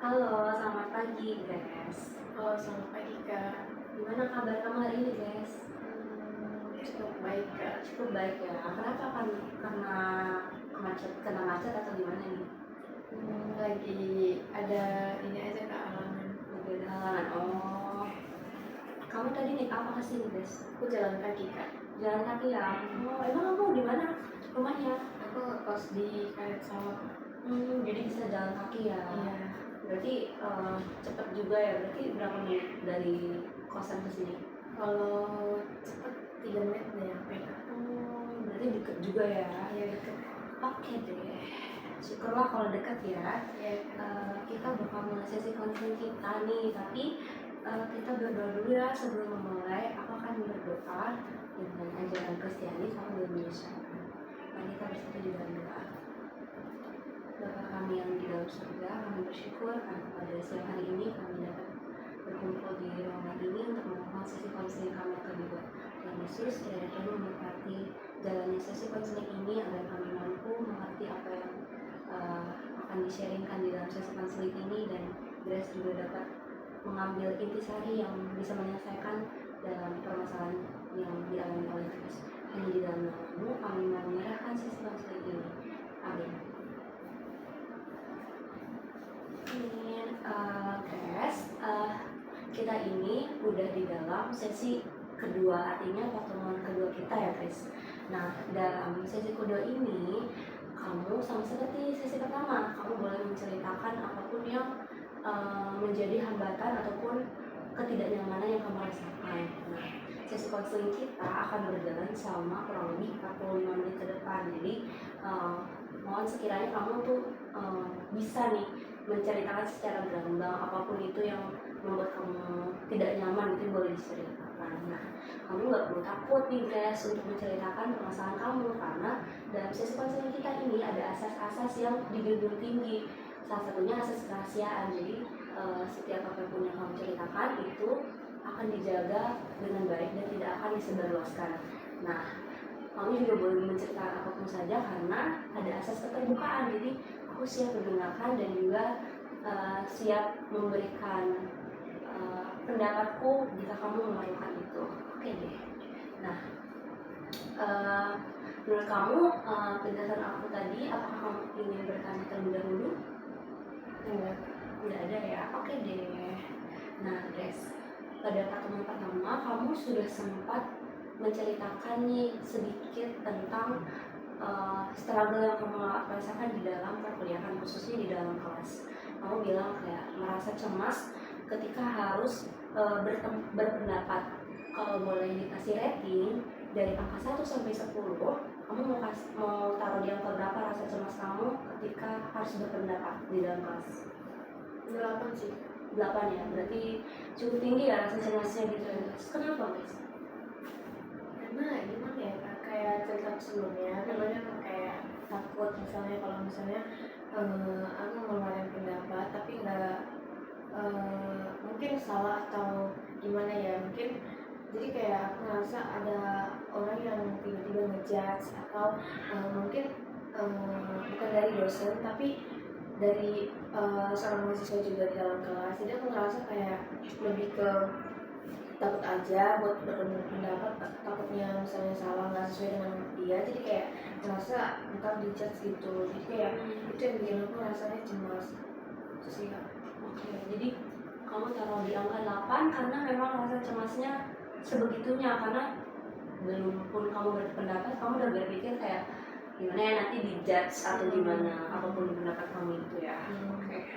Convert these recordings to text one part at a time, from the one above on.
Halo, selamat pagi, Grace. Halo, selamat pagi Kak. Gimana kabar kamu hari ini, Grace? Cukup baik Kak. Cukup baik ya. Kenapa kan? Karena kena macet atau gimana nih? Lagi ada ini aja Kak, halangan. Lagi ada halangan. Oh, kamu tadi naik apa ke sini, Grace? Aku jalan kaki Kak. Jalan kaki ya. Oh, emang kamu di mana rumahnya? Aku kos di Karet Sawah. Jadi bisa jalan kaki ya. Iya. Berarti cepet juga ya. Berarti berapa menit dari kosan ke sini? Kalau cepet 3 menit udah nyampe Kak. Berarti deket juga ya. Iya deket. Oke deh. Syukurlah kalau dekat ya. Iya. Kita bakal mulai sesi konseling kita nih, tapi kita berdoa dulu ya sebelum memulai. Aku akan berdoa dengan ajaran Kristiani sama Indonesia. Mari kita bersatu di dalam doa. Bapa kami yang di dalam surga, kami bersyukur karena pada siang hari ini kami dapat berkumpul di ruangan ini untuk melakukan sesi konseling kami yang kedua. Tuhan Yesus, kiranya Tuhan memberkati jalannya sesi konseling ini agar kami mampu mengerti apa yang akan di-sharingkan di dalam sesi konseling ini, dan Grace juga dapat mengambil intisari yang bisa menyelesaikan dalam permasalahan yang dialami oleh Grace. Hanya di dalam nama-Mu kami menyerahkan sesi konseling ini. Amin. Grace, kita ini udah di dalam sesi kedua, artinya pertemuan kedua kita ya, Grace. Nah, dalam sesi kedua ini kamu sama seperti sesi pertama, kamu boleh menceritakan apapun yang menjadi hambatan ataupun ketidaknyamanan yang kamu rasakan. Nah, sesi konseling kita akan berjalan selama kurang lebih 45 menit ke depan. Jadi mohon sekiranya kamu tuh bisa nih menceritakan secara gamblang apapun itu yang membuat kamu tidak nyaman, itu boleh diceritakan. Nah, kamu nggak perlu takut nih guys untuk menceritakan permasalahan kamu, karena dalam sesi konseling kita ini ada asas-asas yang dijunjung tinggi. Salah satunya asas kerahasiaan. Jadi setiap apapun yang kamu ceritakan itu akan dijaga dengan baik dan tidak akan disebarluaskan. Nah, kamu juga boleh menceritakan apapun saja karena ada asas keterbukaan. Jadi aku siap mendengarkan dan juga siap memberikan pendapatku jika kamu memerlukan itu. Oke deh. Nah, menurut kamu penjelasan aku tadi, apakah kamu ingin bertanya terlebih dahulu? Tidak ada ya. Oke deh. Nah, Grace, pada pertemuan pertama kamu sudah sempat menceritakan nih sedikit tentang struggle yang kamu rasakan di dalam perkuliahan, khususnya di dalam kelas. Kamu bilang kayak merasa cemas ketika harus berpendapat. Kalau boleh dikasih rating dari angka 1 sampai 10, kamu mau taruh di angka berapa rasa cemas kamu ketika harus berpendapat di dalam kelas? 8 sih. 8 ya, berarti cukup tinggi ya rasa cemasnya gitu. Kenapa guys? Karena gimana ya Kak, kayak cerita sebelumnya, namanya kayak takut misalnya kalau misalnya aku ngeluarin pendapat tapi nggak mungkin salah atau gimana ya, mungkin jadi kayak aku ngerasa ada orang yang tiba-tiba ngejudge atau mungkin bukan dari dosen tapi dari seorang mahasiswa juga di dalam kelas. Jadi aku ngerasa kayak lebih ke takut aja buat berpendapat, takutnya misalnya salah nggak sesuai dengan dia, jadi kayak ngerasa ntar dijudge gitu. Jadi kayak itu yang bikin aku rasanya cemas. Itu sih Kak. Oke, jadi kamu taruh di angka 8 karena memang rasa cemasnya sebegitunya, karena belum pun kamu berpendapat kamu udah berpikir kayak gimana ya nanti dijudge atau gimana apapun pendapat kamu itu ya. Oke.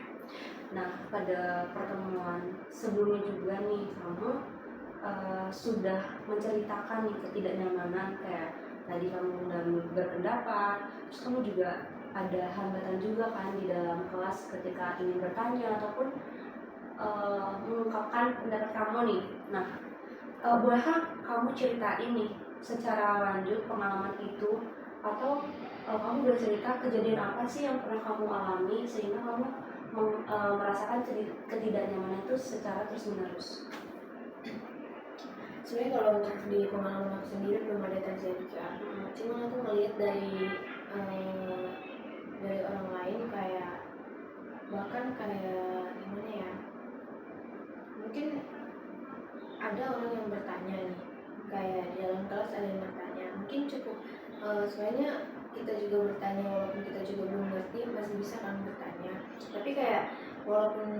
Nah, pada pertemuan sebelumnya juga nih kamu sudah menceritakan nih ketidaknyamanan, kayak tadi kamu udah berpendapat, terus kamu juga ada hambatan juga kan di dalam kelas ketika ingin bertanya ataupun mengungkapkan pendapat kamu nih. Nah, bolehkah kamu ceritain nih secara lanjut pengalaman itu, atau kamu bercerita kejadian apa sih yang pernah kamu alami sehingga kamu merasakan ketidaknyamanan itu secara terus-menerus? Sebenarnya kalau untuk di pengalaman aku sendiri belum ada terjadi Kak. Cuma aku ngeliat dari orang lain, kayak bahkan kayak sebenarnya kita juga bertanya walaupun kita juga belum ngerti masih bisa kan bertanya, tapi kayak walaupun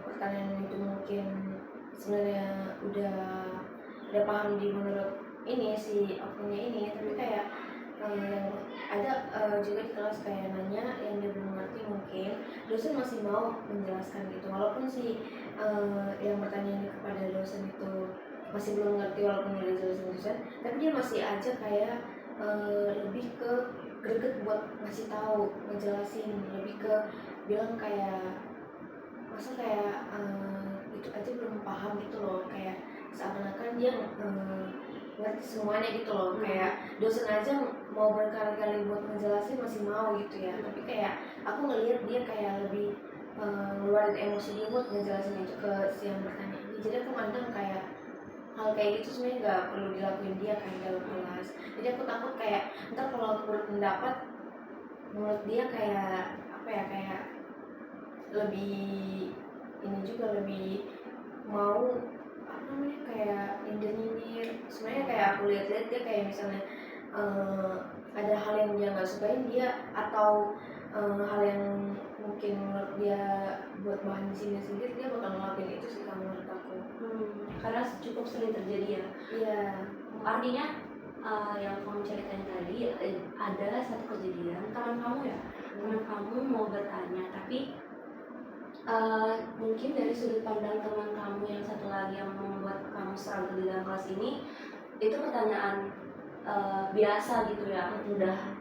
pertanyaan itu mungkin sebenarnya udah paham di menurut ini si akunnya ini, tapi kayak yang ada juga di kelas kayak nanya yang dia belum ngerti, mungkin dosen masih mau menjelaskan gitu walaupun si yang bertanya ini kepada dosen itu masih belum ngerti walaupun udah dijelasin dosen, tapi dia masih aja kayak lebih ke greget buat ngasih tahu, ngejelasin, lebih ke bilang kayak masa kayak itu aja belum paham gitu loh, kayak seakan-akan dia ngerti semuanya gitu loh, kayak dosen aja mau berkali-kali buat ngejelasin masih mau gitu ya, tapi kayak aku ngelihat dia kayak lebih ngeluarin emosi dia buat ngejelasin itu ke si yang bertanya ini, jadi aku mandang kayak hal kayak gitu sebenarnya nggak perlu dilakuin dia kan dalam kelas. Jadi aku takut kayak ntar kalau aku berpendapat menurut dia kayak apa ya, kayak lebih ini juga lebih mau apa namanya kayak nyindir. Sebenarnya kayak aku lihat-lihat dia kayak misalnya ada hal yang dia nggak sukain dia, atau hal yang mungkin menurut dia buat bahan sini dia bakal ngelakuin itu sih kalau menurut aku. Karena cukup sering terjadi ya. Iya. Artinya yang kamu ceritain tadi adalah satu kejadian teman kamu ya, teman kamu mau bertanya tapi mungkin dari sudut pandang teman kamu yang satu lagi yang membuat kamu struggle di dalam kelas ini itu pertanyaan biasa gitu ya,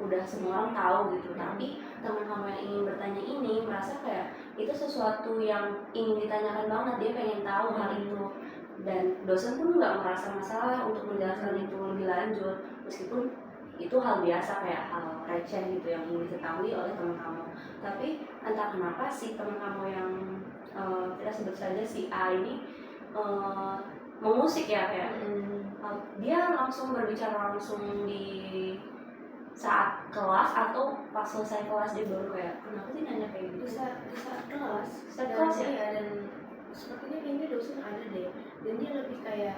udah semua orang tahu gitu, tapi teman kamu yang ingin bertanya ini merasa kayak itu sesuatu yang ingin ditanyakan banget, dia pengen tahu hal itu, dan dosen pun nggak merasa masalah untuk menjelaskan itu lebih lanjut meskipun itu hal biasa kayak hal receh gitu yang ingin diketahui oleh teman kamu. Tapi entah kenapa si teman kamu yang kita sebut saja si A ini mengusik ya kayak dia langsung berbicara langsung di saat kelas atau pas selesai kelas dia baru kayak kenapa sih nanya kayak gitu? Di saat kelas Ya, dan sepertinya kayaknya dosen ada deh, dan dia lebih kayak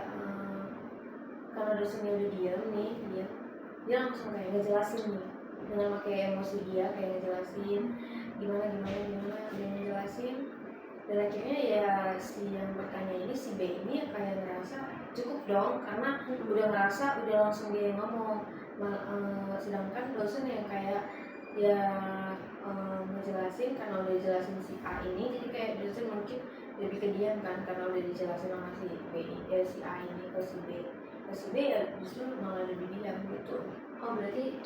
karena dosennya udah diam nih, dia langsung kayak ngejelasin nih dengan pakai emosi dia, kayak ngejelasin gimana dia ngejelasin, dan akhirnya ya si yang bertanya ini, si B ini kayak ngerasa cukup dong karena udah ngerasa udah langsung dia yang ngomong. Sedangkan dosen yang kayak ya ngejelasin karena udah dijelasin si A ini, jadi kayak dosen mungkin lebih kediam kan karena udah dijelasin sama si B ya, si A ini ke si B, ya justru malah lebih diam gitu. Oh berarti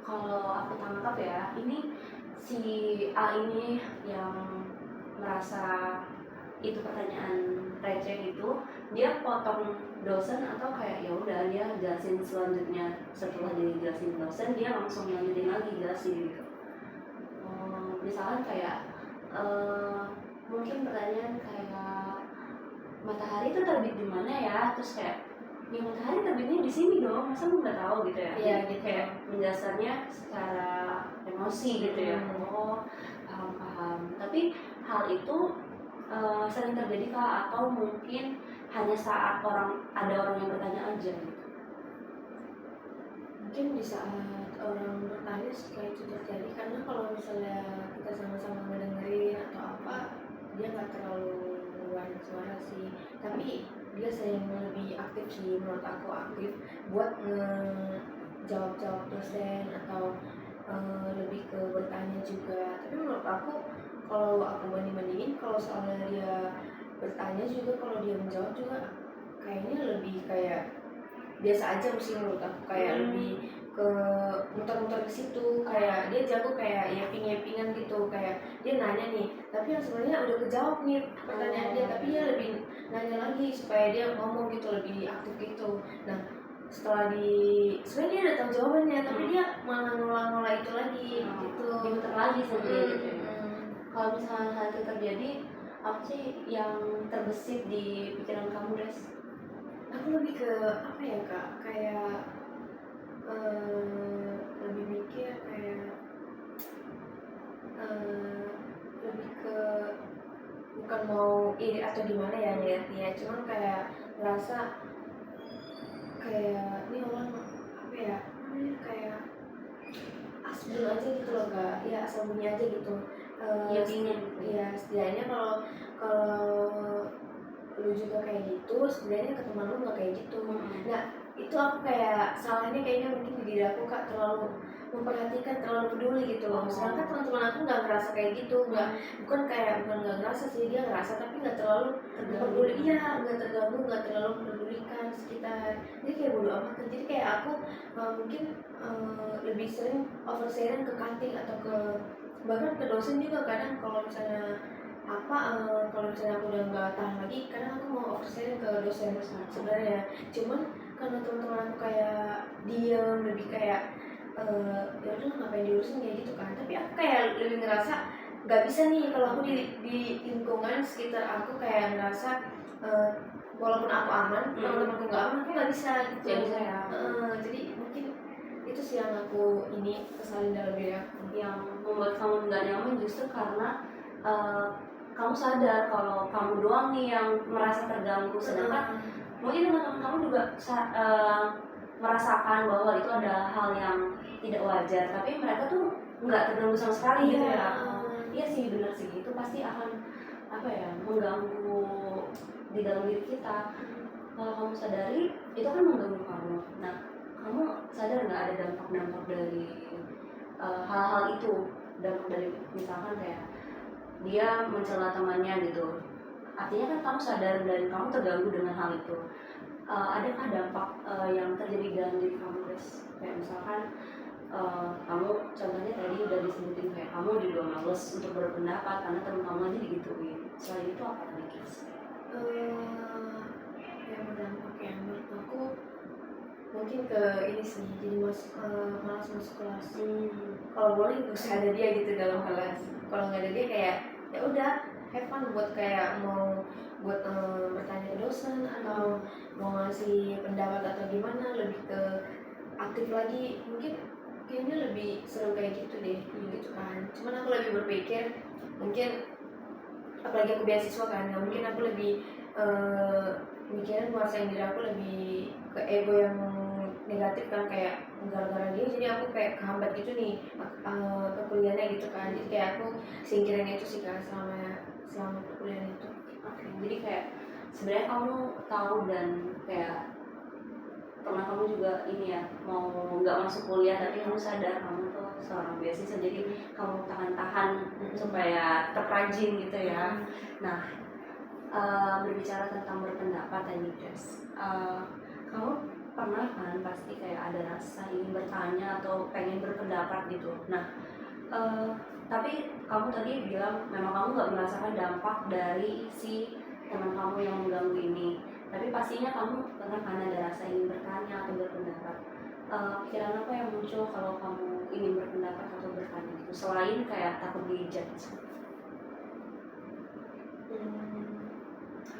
kalau aku tangkap ya, ini si A ini yang merasa itu pertanyaan receh itu, dia potong dosen atau kayak ya udah dia jelasin selanjutnya setelah dijelasin dosen dia langsung lanjutin lagi jelasin gitu. Misalkan kayak mungkin pertanyaan kayak matahari itu terbit di mana ya, terus kayak ya matahari terbitnya di sini dong, masa lu nggak tahu gitu ya? Iya gitu. Kayak menjelaskannya secara emosi gitu ya. Oh paham. Tapi hal itu sering terjadi kah atau mungkin hanya saat ada orang yang bertanya aja gitu? Mungkin di saat orang bertanya suka itu terjadi, karena kalau misalnya kita sama-sama ngedengerin atau apa, dia nggak terlalu ngeluarin suara sih, tapi dia sering lebih aktif sih, menurut aku aktif buat ngejawab dosen atau lebih ke bertanya juga. Tapi menurut aku kalau aku bandingin, kalau soalnya dia bertanya juga, kalau dia menjawab juga kayaknya lebih kayak biasa aja sih menurut aku, kayak lebih ke muter-muter ke situ, kayak dia jago kayak yaping-yapingan gitu, kayak dia nanya nih tapi yang sebenarnya udah kejawab nih pertanyaan dia, tapi dia lebih nanya lagi supaya dia ngomong gitu, lebih aktif gitu. Nah setelah sebenarnya dia udah tahu jawabannya tapi dia malah ngolah itu lagi gitu, dimuter lagi sendiri gitu. Kalau misalnya hal itu terjadi, apa sih yang terbesit di pikiran kamu, Des? Aku lebih ke apa ya Kak, kayak lebih mikir kayak lebih ke bukan mau iri atau gimana ya niatnya, cuman kayak ngerasa kayak ini orang apa ya namanya, kayak sembunyi aja gitu. Iya pingin gitu. Iya, setidaknya kalau lu juga kayak gitu, sebenarnya ke teman lu nggak kayak gitu. Nah, itu aku kayak salahnya kayaknya mungkin di diri aku, Kak, terlalu memperhatikan, terlalu peduli gitu loh. Sedangkan teman-teman aku nggak ngerasa kayak gitu, bukan nggak ngerasa sih, dia ngerasa tapi nggak terlalu peduli. Iya, nggak terganggu, nggak terlalu mempedulikan sekitar. Jadi kayak bodo amat. Jadi kayak aku mungkin lebih sering oversharing ke kantin atau ke bahkan ke dosen juga kadang kalau misalnya kalau misalnya aku udah nggak tahan lagi kadang aku mau oversharing ke dosen sebenarnya. Cuman karena teman-teman aku kayak diem, lebih kayak ya udah ngapain diurusin kayak gitu kan, tapi aku kayak lebih ngerasa nggak bisa nih kalau aku di lingkungan sekitar aku kayak ngerasa walaupun aku aman, teman-temanku nggak aman, aku nggak bisa gitu. Nggak bisa ya. Jadi mungkin itu sih yang aku ini kesalin dalam diri aku. Yang membuat kamu nggak nyaman justru karena kamu sadar kalau kamu doang nih yang merasa terganggu, sedangkan mungkin teman-teman kamu juga merasakan bahwa itu ada hal yang tidak wajar, tapi mereka tuh nggak terganggu sama sekali gitu ya. Iya sih, benar sih, itu pasti akan mengganggu di dalam diri kita. Kalau kamu sadari itu kan mengganggu kamu. Nah, kamu sadar nggak ada dampak-dampak dari hal-hal itu, dampak dari misalkan kayak dia mencela temannya gitu, artinya kan kamu sadar dan kamu terganggu dengan hal itu. Adakah dampak yang terjadi dalam diri kamu guys? Kayak misalkan kamu contohnya tadi udah disebutin kayak kamu juga males untuk berpendapat karena teman kamu aja digituin. Selain itu apa lagi guys? Yang berdampak yang menurut aku mungkin ke ini sih, jadi malas masuk kelas. Kalau boleh nggak usah ada dia gitu dalam kelas. Kalau nggak ada dia kayak ya udah have fun buat kayak mau buat bertanya ke dosen atau mau ngasih pendapat atau gimana, lebih ke aktif lagi. Mungkin kayaknya lebih seru kayak gitu deh, gitu kan. Cuman aku lebih berpikir mungkin apalagi aku beasiswa kan, ya mungkin aku lebih mikirin nguasain diri aku lebih ke ego yang negatif kan, kayak gara-gara dia jadi aku kayak kehambat gitu nih ke kuliahnya gitu kan. Jadi kayak aku singkirin itu sih kan selama perkuliahan itu. Oke, jadi kayak sebenarnya kamu tahu dan kayak pernah kamu juga ini ya mau nggak masuk kuliah, tapi kamu sadar kamu tuh seorang beasiswa, jadi kamu tahan-tahan supaya tetap rajin gitu ya. Nah, berbicara tentang berpendapat tadi guys, kamu pernah kan pasti kayak ada rasa ingin bertanya atau pengen berpendapat gitu. Nah, tapi kamu tadi bilang memang kamu nggak merasakan dampak dari si teman kamu yang mengganggu ini, tapi pastinya kamu pernah kan ada rasa ingin bertanya atau berpendapat. Pikiran apa yang muncul kalau kamu ingin berpendapat atau bertanya gitu, selain kayak takut dijudge?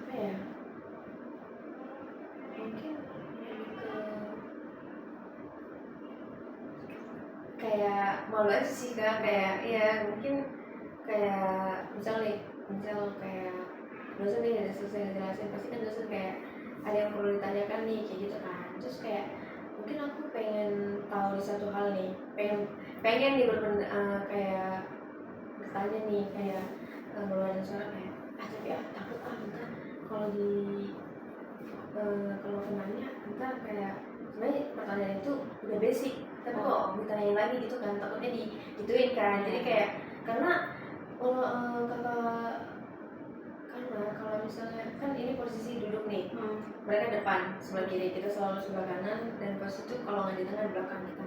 Apa ya, mungkin kayak malu aja sih Kak, kayak ya mungkin kayak misal kayak dosen nih udah selesai ngejelasin, pasti kan dosen kayak ada yang perlu ditanyakan nih kayak gitu kan. Terus kayak mungkin aku pengen tahu di satu hal nih, pengen nih kayak bertanya nih, kayak ngeluarin suara kayak tapi takut ntar kalau kalau kenanya ntar kayak sebenarnya pertanyaan itu udah basic tapi kok ditanyain lagi gitu kan, takutnya digituin kan. Jadi kayak karena kalau misalnya kan ini posisi duduk nih, mereka depan sebelah kiri, kita selalu sebelah kanan, dan pas itu kalau nggak di tengah di belakang kita,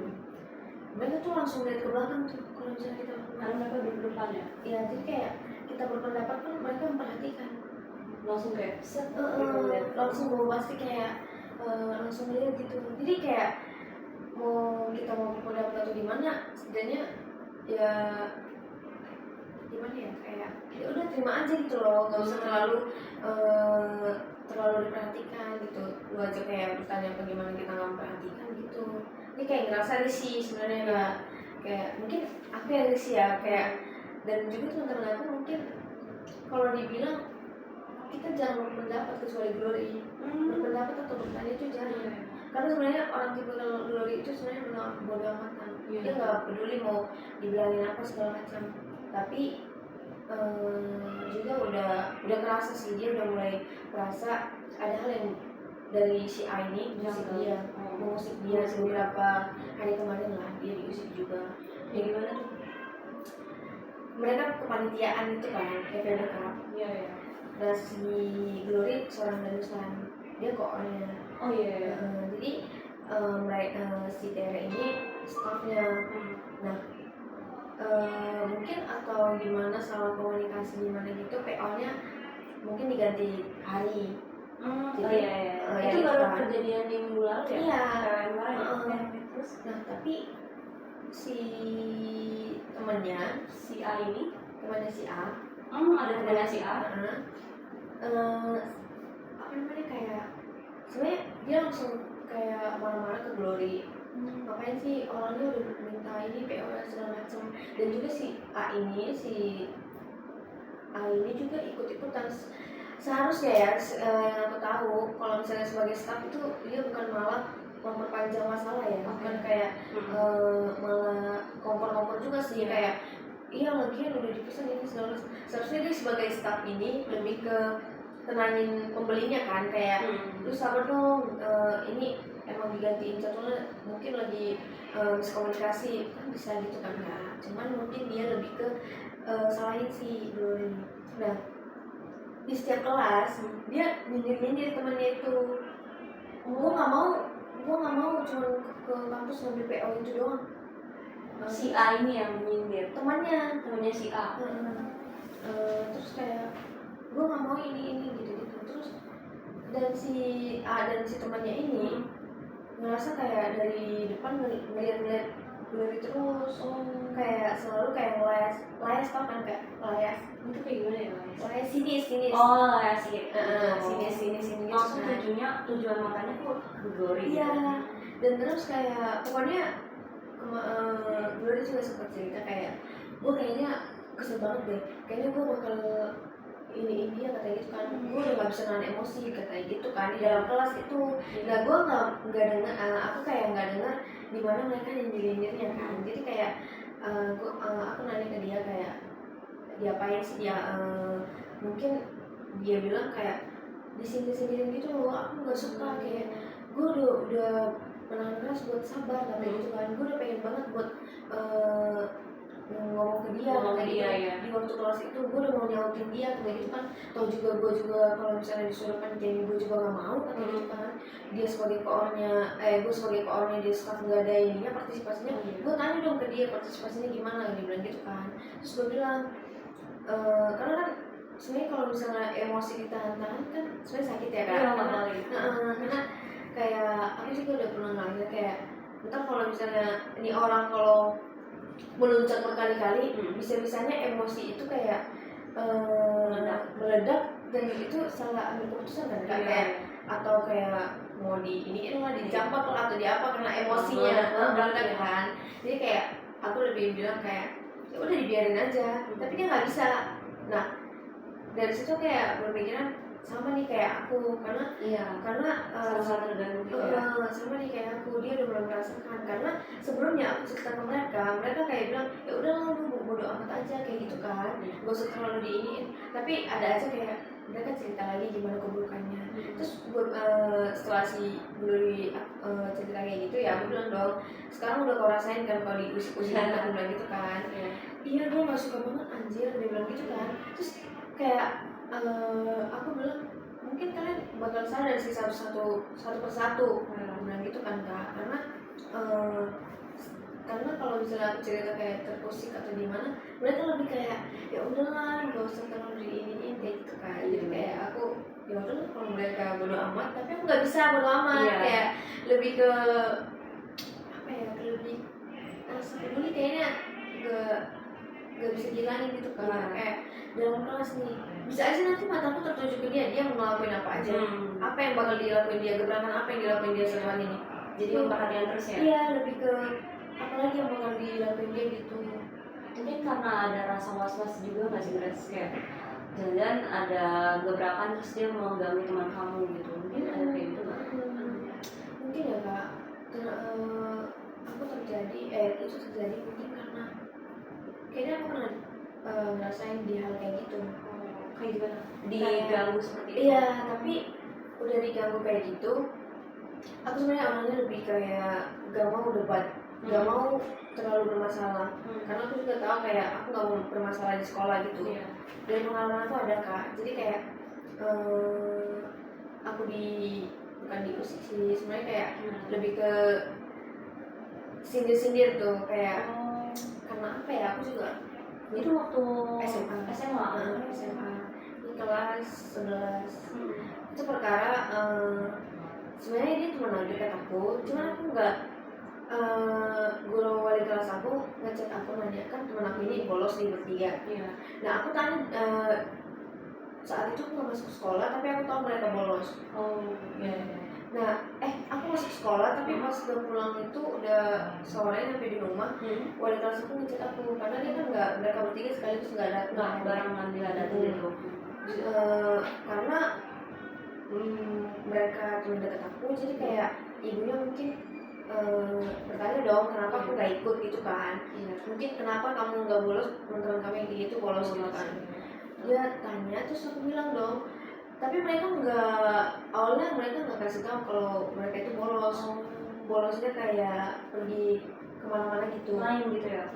mereka tuh langsung lihat ke belakang tuh kalau misalnya kita Karena mereka duduk depan ya. Iya, jadi kayak kita berpendapat kan mereka memperhatikan, Langsung kayak set langsung bawa pasti kayak langsung lihat gitu. Jadi kayak kita mau berpendapat atau gimana, setidaknya ya gimana ya, kayak ya udah terima aja gitu loh, nggak usah terlalu diperhatikan gitu. Lu aja kayak bertanya apa gimana kita nggak memperhatikan gitu. Ini kayak ngerasa risih sebenarnya ya. Kayak mungkin aku yang risih ya, kayak dan juga teman-teman aku mungkin kalau dibilang kita jarang berpendapat kecuali Glory. Berpendapat atau bertanya itu jarang. karena sebenarnya orang tipe glory itu sebenarnya benar bodo amat kan. Iya. Dia nggak peduli mau dibilangin apa segala macam, tapi juga udah kerasa sih, dia udah mulai kerasa ada hal yang dari si A ini mengusik dia beberapa hari kemarin lah, dia diusik juga. Ya gimana tuh? Mereka kepanitiaan itu kan, FVB Cup. Iya ya. Nah si Glory seorang danusan, dia koornya. Oh iya. Jadi si Tere ini staffnya. Nah mungkin atau gimana salah komunikasi gimana gitu, PO-nya mungkin diganti hari. Jadi itu baru kejadian di minggu lalu ya? Iya. Terus? Nah tapi si temannya Si A ini? temannya si A. Ada temannya si A? Apa namanya, kayak sebenarnya dia langsung kayak marah-marah ke Glory. Ngapain sih orangnya udah minta ini PO dan segala macam. Dan juga si A ini juga ikut-ikutan. Seharusnya ya yang aku tahu, kalau misalnya sebagai staff itu dia bukan malah memperpanjang masalah ya, bukan kayak malah kompor-kompor juga sih. Kayak iya lagian udah dipesan ini segala macam. Seharusnya dia sebagai staff ini lebih ke tenangin pembelinya kan, kayak lu sabar dong, ini emang digantiin jadwalnya, mungkin lagi miskomunikasi kan, bisa gitu kan. Nah cuman mungkin dia lebih ke salahin si Glory. Nah di setiap kelas dia nyindir temannya itu. Gue nggak mau cuma ke kampus ngambil PO itu doang. Si A ini yang menyindir temannya si A. Terus kayak gue nggak mau ini gitu. Terus dan si A dan si temannya ini ngerasa kayak dari depan ngeliat Glory terus. Kayak selalu kayak layas tau kan, kayak layas Itu kayak gimana ya? layas sinis. Oh ya sih. Sinis gitu. Langsung tujuan matanya kok ke Glory. Iya. Dan terus kayak pokoknya Glory juga sempat cerita kayak, gue kayaknya kesel banget deh, kayaknya gue bakal ini dia katanya gitu kan. Gue udah gak bisa nahan emosi katanya gitu kan di dalam kelas itu. Nah gue nggak dengar, aku kayak nggak dengar di mana mereka nyindirnya kan. Jadi kayak aku nanya ke dia kayak diapain sih dia, mungkin dia bilang kayak disindir-sindirin gitu loh, aku nggak suka. Kayak gue udah menahan keras buat sabar katanya gitu kan. Gue udah pengen banget buat ngomong ke dia Ya. di waktu kelas itu. Gue udah mau nyautin dia kayak gitu kan. Tau juga gue juga kalau misalnya disuruh kan jadi gue juga gak mau kayak gitu kan. Dia sebagai koornya, gue sebagai koornya, dia staff gak ada ininya partisipasinya. Gue tanya dong ke dia partisipasinya gimana, dia bilang gitu kan. Terus gue bilang karena kan sebenarnya kalau misalnya emosi ditahan-tahan kan sebenarnya sakit ya kan. Karena kayak aku juga udah pernah ngalamin kayak ntar kalau misalnya ini orang kalau melunjak berkali-kali, bisa-bisanya emosi itu kayak meledak dan itu salah ambil keputusan kan, kayak atau kayak mau ini lah dijampak lah atau di apa karena emosinya meledak kan. Jadi kayak aku lebih bilang kayak ya udah dibiarin aja, tapi dia nggak bisa. Nah dari situ kayak berpikiran sama nih kayak aku, karena sama terganggu juga. sama nih kayak aku, dia udah mulai merasakan. Karena sebelumnya aku cerita ke mereka kayak bilang ya udah lu bodo amat aja kayak gitu kan, gak usah terlalu diiniin. Tapi ada aja kayak mereka cerita lagi gimana keburukannya. Terus setelah si Glory cerita kayak gitu ya, aku bilang dong, sekarang udah kau rasain kan kalau diusik-usik aku bilang gitu kan. Iya gue gak suka banget anjir, dia bilang gitu kan. Terus kayak aku bilang mungkin kalian bakal sadar sih satu persatu, bilang gitu kan Kak. Karena kalau misalnya aku cerita kayak terpusik atau gimana, mereka lebih kayak ya udahlah gak usah terlalu diiniin kayak gitu kan. Jadi kayak aku ya udah kalau mereka bodo amat, tapi aku nggak bisa bodo amat. Kayak lebih ke apa ya, lebih rasa peduli kayaknya gak bisa jalanin gitu kan. Kayak dalam kelas nih bisa aja nanti mataku tertuju ke dia mau ngelakuin apa aja, apa yang bakal dilakuin dia, gebrakan apa yang dilakuin dia setelah ini. Jadi perhatian terus ya. Iya, lebih ke apalagi yang bakal dilakuin dia gitu. Mungkin karena ada rasa was-was juga nggak sih Grace, kayak jangan ada gebrakan terus dia mau ganggu teman kamu gitu. Mungkin ada kayak gitu nggak? Mungkin ya jadi mungkin karena kayaknya aku pernah ngerasain di hal kayak gitu. Kayak gimana? Diganggu seperti itu? Iya, tapi udah diganggu kayak gitu, aku sebenarnya orangnya lebih kayak gak mau debat, gak mau terlalu bermasalah, karena aku juga tahu kayak aku gak mau bermasalah di sekolah gitu. Dari pengalaman aku ada kak, jadi kayak aku bukan diusik sih, sebenarnya kayak lebih ke sindir-sindir tuh kayak karena apa ya, aku juga itu waktu SMA SMA di kelas 11. Itu perkara sebenarnya dia teman dekat aku, cuman aku nggak guru wali kelas aku ngechat aku nanya, kan teman aku ini bolos nih bertiga. Nah aku tanya saat itu aku nggak masuk sekolah tapi aku tahu mereka bolos. Nah aku masuk sekolah tapi pas udah pulang itu udah sore sampai di rumah, wali kelas aku ngechat aku karena dia kan nggak, mereka bertiga sekaligus nggak barengan dia datang gitu. Karena mereka teman dekat aku, jadi kayak ibunya mungkin bertanya dong kenapa aku nggak ikut gitu kan. Mungkin kenapa kamu nggak bolos, teman-teman kami yang gitu bolos gitu kan. Dia tanya, terus aku bilang dong, tapi mereka awalnya mereka nggak kasih tahu kalau mereka itu bolos. Bolosnya kayak pergi kemana-mana gitu, main gitu ya.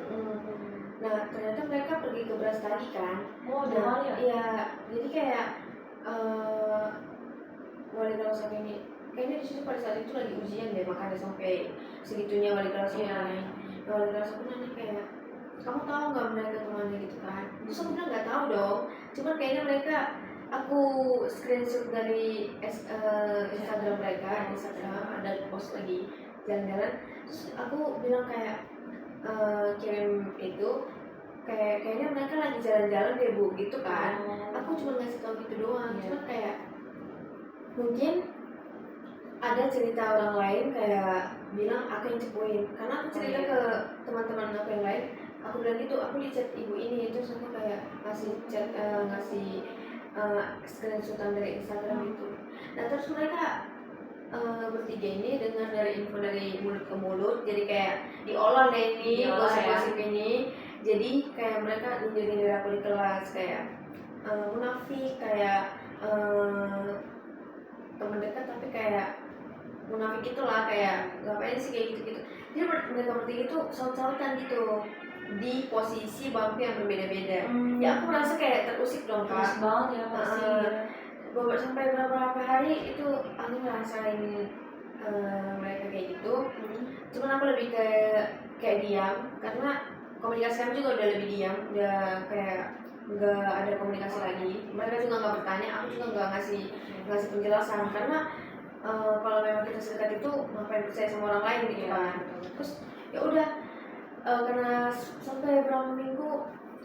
Nah ternyata mereka pergi ke Brastagi kan. Jauh ya? Iya, jadi kayak wali kelas aku ini kayaknya di situ pada saat itu lagi ujian deh, makanya sampai segitunya wali kelas aku nanya. Wali kelas aku nanya kayak, kamu tahu nggak mereka kemana gitu kan? Terus aku bilang nggak tahu dong, cuman kayaknya mereka, aku screenshot dari Instagram mereka, ada post lagi jalan-jalan, terus aku bilang kayak kirim itu kayaknya mereka lagi jalan-jalan deh bu gitu kan. Aku cuma ngasih tahu gitu doang, cuman kayak mungkin ada cerita orang lain kayak bilang aku yang cepuin, karena aku cerita ke teman-teman aku yang lain, aku bilang gitu, aku di chat ibu ini, terus aku kayak ngasih chat ngasih screenshotan dari Instagram itu. Nah terus mereka bertiga ini dengar dari info dari mulut ke mulut, jadi kayak diolah deh ini gosip-gosip ini, jadi kayak mereka nyindir aku di kelas kayak munafik, kayak teman dekat tapi kayak munafik itulah, kayak ngapain sih kayak gitu-gitu. Jadi mereka bertiga itu saut-sautan gitu di posisi bangku yang berbeda-beda. Ya aku merasa kayak terusik dong kak. Terus banget ya pasti. Sampai beberapa hari itu aku ngerasain mereka kayak gitu. Cuman aku lebih kayak diam, karena komunikasi kami juga udah lebih diam, udah kayak nggak ada komunikasi lagi. Mereka juga nggak bertanya, aku juga nggak ngasih penjelasan, karena kalau memang kita sedekat itu ngapain percaya sama orang lain gitu kan. Terus ya udah karena sampai berapa minggu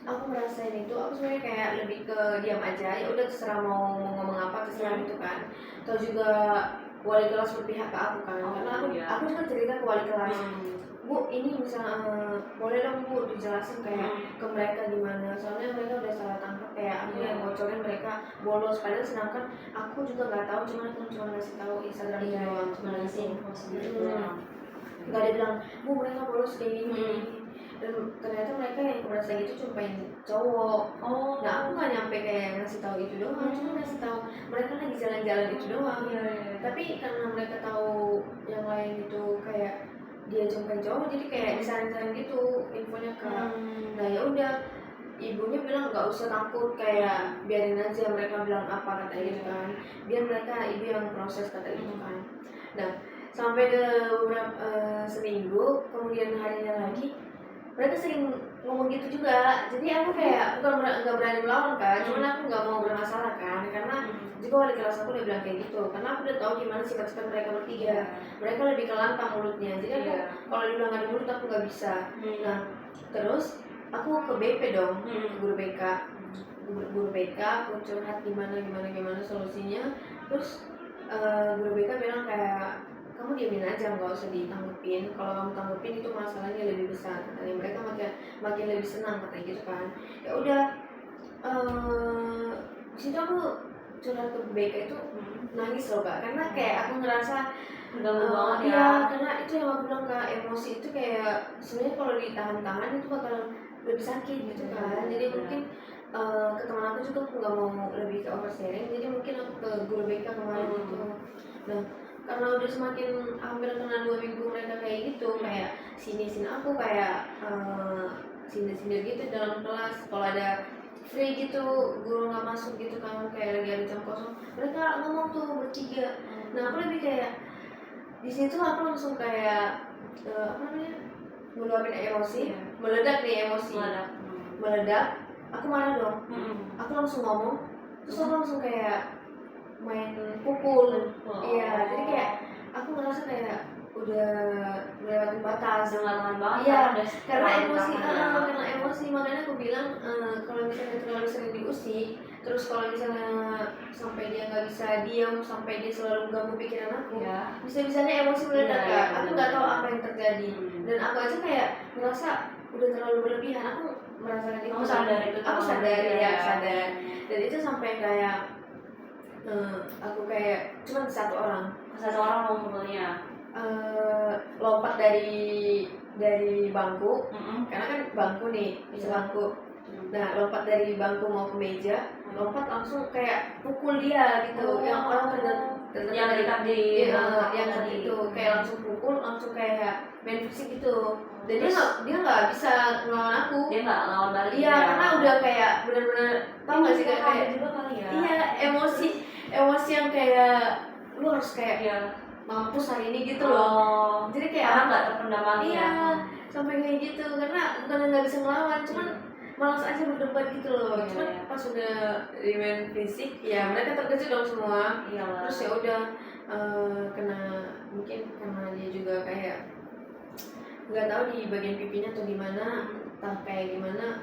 aku ngerasain itu, aku sebenarnya kayak lebih ke diam aja, ya udah terserah mau ngomong apa terserah gitu kan. Atau juga wali kelas berpihak ke aku kan, karena aku juga cerita ke wali kelas, bu ini misalnya boleh dong bu dijelasin kayak ke mereka gimana, soalnya mereka udah salah tangkap kayak aku yang bocorin mereka bolos, padahal sedangkan aku juga nggak tahu, aku cuma ngasih tahu Instagram doang, cuma ngasih info sendiri doang. Nggak ada bilang bu mereka bolos kayak gini. Dan ternyata mereka yang merasa gitu cuma pengen cowok. Nah aku nggak nyampe kayak ngasih tahu itu doang, cuma ngasih tahu mereka lagi jalan-jalan itu doang. Tapi karena mereka tahu yang lain itu kayak dia cuma pengen cowok, jadi kayak disaring-saring gitu infonya kak. Nah ya udah, ibunya bilang nggak usah takut, kayak biarin aja mereka bilang apa kata gitu kan, biar mereka ibu yang proses kata gitu kan. Nah sampai ke beberapa seminggu kemudian harinya lagi mereka sering ngomong gitu juga, jadi aku kayak bukan nggak berani melawan kan, cuman aku nggak mau bermasalah kan, karena juga wali kelas aku udah bilang kayak gitu, karena aku udah tahu gimana sifat-sifat mereka bertiga. Mereka lebih ke lantang mulutnya, jadi aku kalau dibilang nggak ada mulut aku nggak bisa. Nah terus aku ke BP dong, ke guru BK, guru BK aku curhat gimana solusinya. Terus guru BK bilang kayak kamu diamin aja, nggak usah ditanggepin, kalau kamu tanggepin itu masalahnya lebih besar katanya. Mereka makin lebih senang katanya gitu kan. Ya udah situ aku curhat ke BK itu nangis loh kak, karena kayak aku ngerasa Terganggu banget ya. Iya, karena itu yang aku bilang Kak, emosi itu kayak sebenarnya kalau ditahan-tahan itu bakal lebih sakit gitu kan. Jadi mungkin ke teman aku juga aku nggak mau lebih ke oversharing, jadi mungkin aku ke guru BK kemarin itu. Nah, karena udah semakin hampir kena 2 minggu mereka kayak gitu, kayak sini aku kayak sindir-sindir gitu dalam kelas. Kalau ada free gitu, guru nggak masuk gitu kan, kayak lagi ada jam kosong, mereka ngomong tuh bertiga. Nah, aku lebih kayak di situ aku langsung kayak apa namanya, meluapin emosi, meledak nih emosi, meledak, aku marah dong, aku langsung ngomong, terus aku langsung kayak main pukul, iya, jadi kayak aku ngerasa kayak udah melewati batas, Jangan banget. iya, Udah karena emosi, ya. karena emosi, makanya aku bilang kalau misalnya terlalu sering diusik, terus kalau misalnya sampai dia nggak bisa diam, sampai dia selalu ganggu pikiran aku, Ya. bisa-bisanya emosi meledak Iya, Kak. iya, Aku nggak tahu apa yang terjadi, dan aku aja kayak merasa udah terlalu berlebihan, aku merasakan itu. Kamu sadar itu? Aku sadar ya, sadar. Dan itu sampai kayak aku kayak cuma satu orang mau mukulnya. lompat dari bangku, karena kan bangku nih, bisa bangku. Nah, lompat dari bangku mau ke meja, lompat langsung kayak pukul dia gitu. Yang orang yang dekat di yang saat itu kayak langsung pukul, langsung kayak main fisik gitu. Dan dia nggak bisa ngelawan aku. Dia nggak lawan balik. Iya, karena udah kayak bener-bener tau nggak sih kayak juga kali ya. iya, emosi yang kayak lu harus kayak mampus hari ini gitu loh. Jadi kayak karena nggak terpendam lagi. Iya, sampai kayak gitu, karena bukan nggak bisa ngelawan, cuman malas aja berdebat gitu loh. Cuman pas udah main fisik, ya mereka terkejut dong semua. Terus ya udah kena, mungkin karena dia juga kayak nggak tahu di bagian pipinya atau di mana, entah kayak gimana,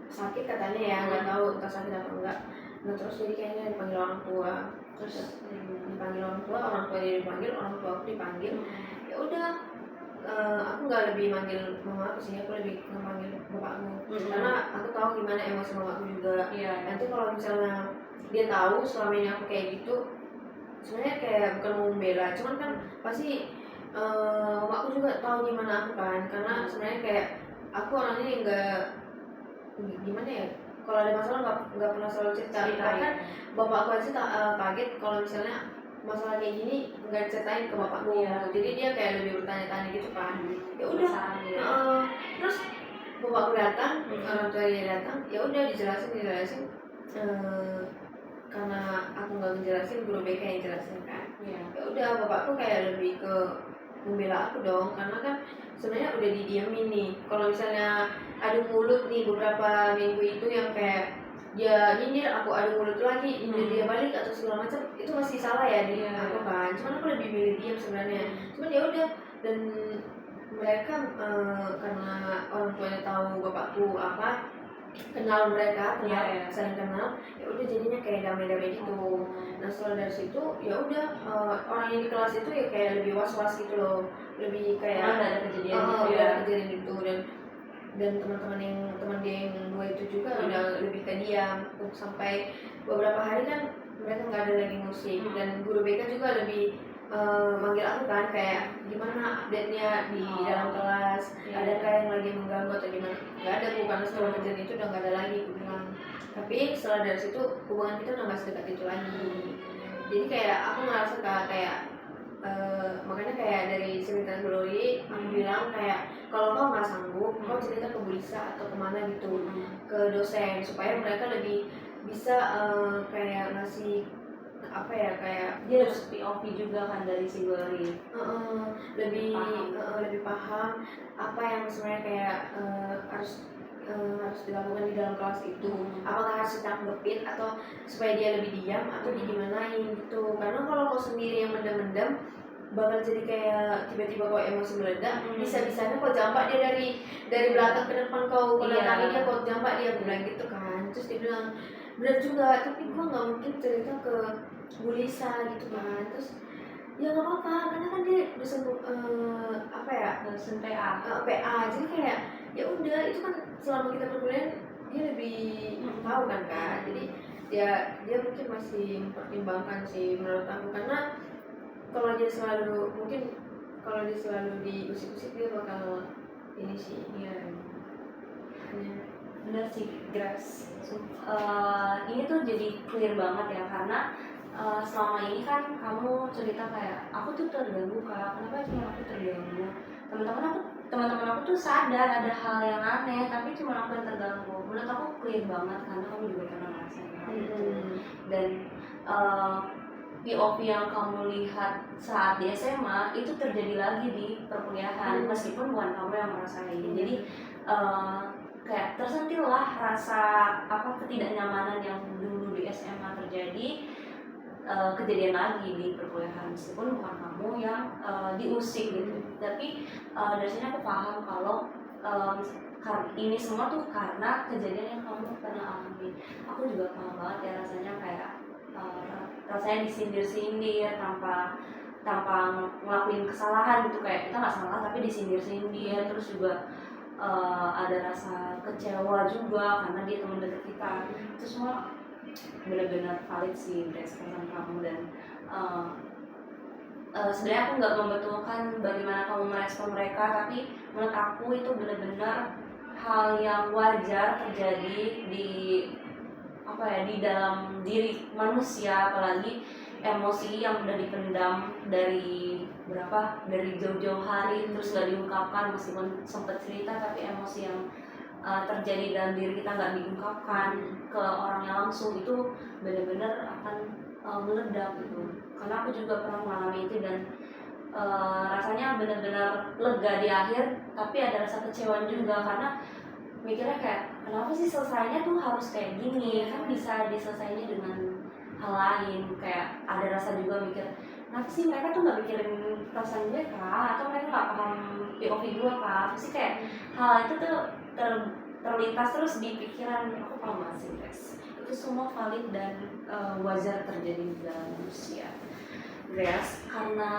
sakit katanya ya, nggak tahu entah sakit atau enggak. Nah, terus jadi kayaknya dipanggil orang tua, terus dipanggil orang tua dia dipanggil, orang tua aku dipanggil. Ya udah, aku nggak lebih manggil mama aku sih, aku lebih memanggil bapakku, karena aku tahu gimana emosi mama aku juga. Nanti kalau misalnya dia tahu selama ini aku kayak gitu, sebenarnya kayak bukan mau membela, cuman kan pasti mama aku juga tahu gimana aku kan, karena sebenarnya kayak aku orangnya yang nggak gimana ya, kalau ada masalah nggak pernah selalu cerita. Bahkan bapak aku aja kaget kalau misalnya masalah kayak gini nggak diceritain ke bapakku. Jadi dia kayak lebih bertanya-tanya gitu kan. Ya udah, terus bapakku datang, orang tua dia datang, ya udah dijelasin. Karena aku nggak ngejelasin, guru BK yang jelasin kan. Ya udah, bapakku kayak lebih ke membela aku dong, karena kan sebenarnya udah didiamin nih. Kalau misalnya adu mulut nih beberapa minggu itu yang kayak dia nyindir, aku adu mulut lagi, nyindir dia balik atau segala macam, itu masih salah ya di aku kan. Cuman aku lebih milih diam sebenarnya. Cuman ya udah, dan mereka karena orang tuanya tahu bapakku apa, kenal mereka, saling kenal, ya udah jadinya kayak damai-damai gitu. Nah, setelah dari situ ya udah, orang yang di kelas itu ya kayak lebih was-was gitu loh, lebih kayak ada kejadian itu, dan teman dia yang dua itu juga udah lebih ke diam. Sampai beberapa hari kan mereka nggak ada lagi musik, dan guru BK juga lebih manggil aku kan, kayak gimana update-nya di dalam kelas, ada kayak yang lagi mengganggu atau gimana. Nggak ada, bukan setelah kejadian itu udah nggak ada lagi, aku bilang. Tapi setelah dari situ hubungan kita udah nggak sedekat itu lagi. Jadi kayak aku ngerasa kayak makanya kayak dari cerita Glory, aku bilang kayak kalau kau nggak sanggup, kau cerita ke Bu Lisa atau kemana gitu, ke dosen, supaya mereka lebih bisa kayak ngasih apa ya, kayak dia harus POV juga kan dari si Glory, lebih paham apa yang sebenarnya kayak harus dilakukan di dalam kelas itu. Apakah harus ditanggepin atau supaya dia lebih diam atau digimanain gitu. Karena kalau kau sendiri yang mendem-mendem, bakal jadi kayak tiba-tiba kau emosi meledak, bisa-bisanya kau jambak dia dari belakang ke depan, kau belakang dia, kau jambak dia, bilang gitu kan. Terus dia bilang benar juga, tapi gua nggak mungkin cerita ke Bu Lisa gitu kan. Terus ya nggak apa-apa, karena kan dia dosen apa ya, dosen PA, jadi kayak ya udah, itu kan selama kita perkuliahan dia lebih tahu kan. Jadi dia mungkin masih mempertimbangkan sih menurut aku, karena kalau dia selalu mungkin kalau dia selalu diusik-usik dia bakal ini sih Iya, hanya bener sih Grace. Ini tuh jadi clear banget ya, karena selama ini kan kamu cerita kayak aku tuh terganggu kak, kenapa cuma aku terganggu, teman-teman aku tuh sadar ada hal yang aneh tapi cuma aku yang terganggu. Menurut aku clear banget karena kamu juga pernah ngerasain hal itu. Dan POV yang kamu lihat saat di SMA itu terjadi lagi di perkuliahan, meskipun bukan kamu yang merasain. Jadi kayak tersentil lah rasa ketidaknyamanan yang dulu di SMA terjadi, kejadian lagi di perkuliahan, meskipun bukan kamu yang diusik gitu. Tapi dari sini aku paham kalau ini semua tuh karena kejadian yang kamu pernah alami. Aku juga paham banget ya rasanya, kayak rasanya disindir-sindir tanpa ngelakuin kesalahan gitu, kayak kita nggak salah tapi disindir-sindir. Terus juga ada rasa kecewa juga karena dia teman dekat kita. Itu semua benar-benar valid sih respon kamu. Dan sebenarnya aku nggak membetulkan bagaimana kamu merespon mereka, tapi menurut aku itu benar-benar hal yang wajar terjadi di dalam diri manusia, apalagi emosi yang udah dipendam dari jauh-jauh hari terus gak diungkapkan, meskipun sempat cerita tapi emosi yang terjadi dalam diri kita nggak diungkapkan ke orangnya langsung, itu benar-benar akan meledak gitu. Karena aku juga pernah mengalami itu, dan rasanya benar-benar lega di akhir, tapi ada rasa kecewa juga karena mikirnya kayak kenapa sih selesainya tuh harus kayak gini, kan bisa diselesainya dengan hal lain. Kayak ada rasa juga mikir, kenapa sih mereka tuh nggak mikirin perasaan gue kah, atau mereka nggak paham POV gue kah. Pasti kayak hal itu tuh terlintas terus di pikiran aku. Paham banget sih guys, itu semua valid dan wajar terjadi dalam manusia. Grace, karena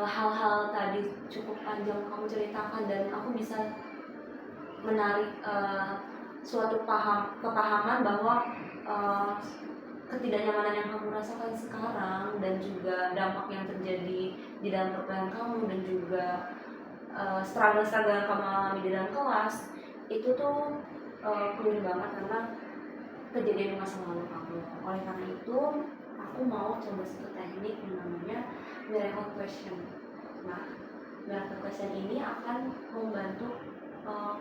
hal-hal tadi cukup panjang kamu ceritakan, dan aku bisa menarik suatu kepahaman bahwa ketidaknyamanan yang kamu rasakan sekarang, dan juga dampak yang terjadi di dalam perkuliahan kamu, dan juga struggle yang kamu alami di dalam kelas, itu tuh clear banget karena kejadian di masa lalu kamu. Oleh karena itu, aku mau coba satu teknik yang namanya miracle question. Nah, miracle question ini akan membantu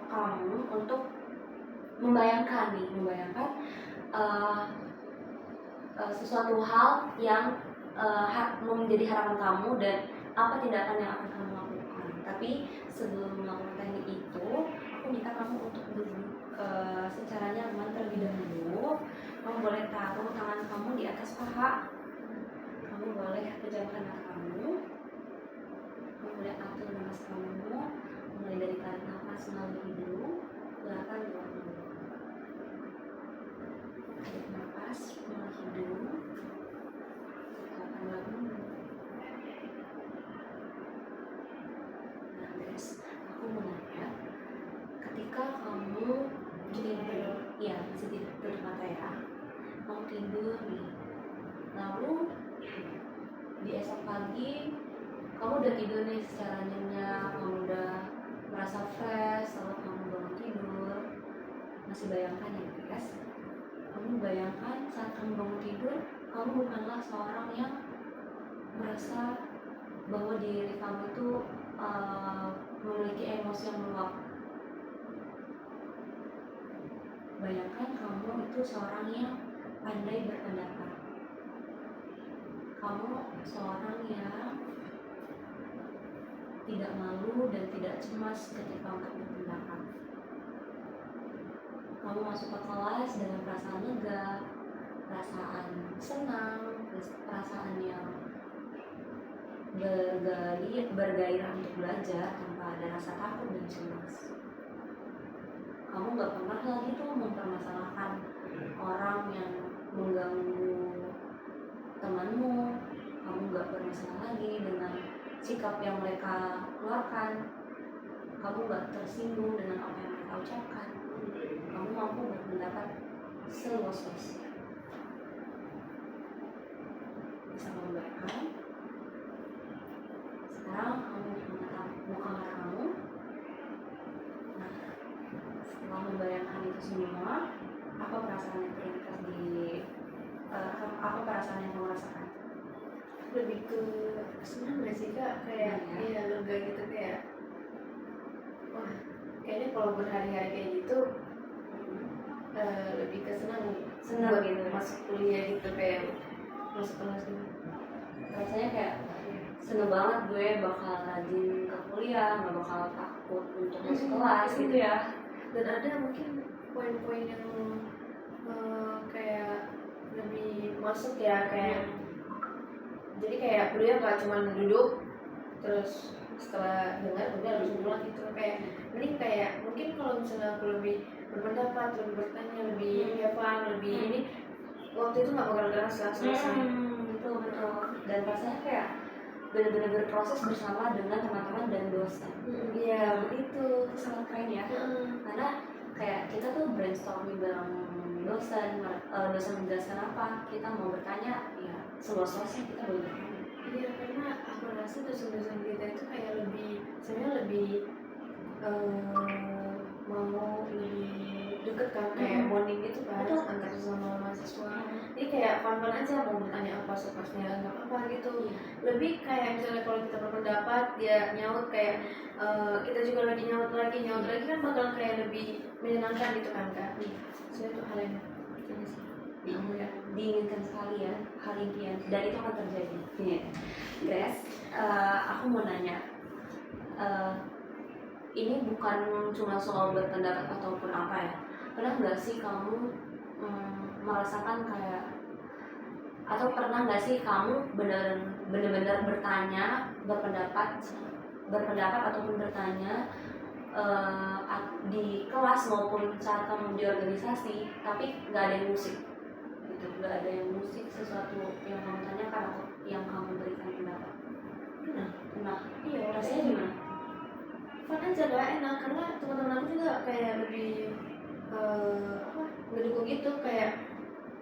kamu untuk membayangkan sesuatu hal yang menjadi harapan kamu, dan apa tindakan yang akan kamu lakukan. Tapi sebelum melakukan teknik itu, aku minta kamu untuk duduk secara nyaman terlebih dahulu. Kamu boleh taruh tangan kamu di atas paha, kamu boleh pejamkan mata kamu boleh atur nafas kamu, mulai dari tarik nafas melalui hidung, keluarkan melalui mulut. Tarik nafas melalui hidung, keluarkan melalui mulut. Nah guys, aku mau nanya, ketika kamu tidur, ya bisa tutup mata ya, kamu tidur nih, lalu di esok pagi kamu udah tidur nih secara nyenyak, kamu udah merasa fresh, lalu kamu bangun tidur, masih bayangkan ya guys, kamu bayangkan saat kamu bangun tidur, kamu bukanlah seorang yang merasa bahwa diri kamu itu memiliki emosi yang meluap. Bayangkan kamu itu seorang yang pandai berpendapat, kamu seorang yang tidak malu dan tidak cemas ketika untuk berpendapat. Kamu masuk ke kelas dengan perasaan lega, perasaan senang, perasaan yang bergairah untuk belajar tanpa ada rasa takut dan cemas. Kamu gak pernah lagi tuh mempermasalahkan orang yang mengganggu temanmu. Kamu gak bermasalah lagi dengan sikap yang mereka keluarkan. Kamu gak tersinggung dengan apa yang mereka ucapkan. Kamu mampu berpendapat seluas-luasnya. Bisa kamu bayangkan? perasaan yang terlintas di apa perasaan yang kamu rasakan? Lebih ke senang gak sih Kak, kayak iya lega gitu, kayak wah kayaknya kalau berhari-hari kayak gitu lebih ke senang buat gitu masuk kuliah gitu, kayak masuk kelas gitu. Rasanya kayak seneng banget gue bakal rajin ke kuliah, nggak bakal takut untuk masuk kelas gitu ya. Dan ada mungkin poin-poin yang kayak lebih masuk ya, kayak jadi kayak kuliah gak cuma duduk terus setelah dengar udah langsung pulang gitu, kayak mending kayak mungkin kalau misalnya aku lebih berpendapat, lebih bertanya, lebih fun, lebih ini, waktu itu nggak bakal kerasa selesai. Betul. Dan rasanya kayak benar-benar berproses bersama dengan teman-teman dan dosen. Iya begitu. Itu sangat keren ya. Karena kayak kita tuh brainstorming bareng dosen menjelaskan apa, kita mau bertanya ya seluas-luasnya kita boleh bertanya. Iya, karena aku rasa dosen-dosen kita itu kayak sebenarnya lebih mau lebih deket kan, kayak bonding gitu kan antar sama mahasiswa. Jadi kayak fun-fun aja, mau bertanya apa sepasnya nggak apa-apa gitu. Lebih kayak misalnya kalau kita berpendapat dia nyaut, kayak kita juga lagi nyaut lagi kan bakal kayak lebih menyenangkan gitu kan Kak. Sebenarnya itu hal yang ini sih diinginkan sekali ya, hal impian, dan itu akan terjadi. Grace, aku mau nanya, ini bukan cuma soal berpendapat ataupun apa ya, pernah nggak sih kamu merasakan kayak, atau pernah nggak sih kamu benar-benar bertanya, berpendapat ataupun bertanya di kelas maupun saat kamu di organisasi, tapi nggak ada yang musik gitu, nggak ada yang musik sesuatu yang kamu tanyakan atau yang kamu berikan pendapat? Pernah. iya, Rasanya gimana? fun aja gak enak, karena teman-teman aku juga kayak lebih ngedukung gitu, kayak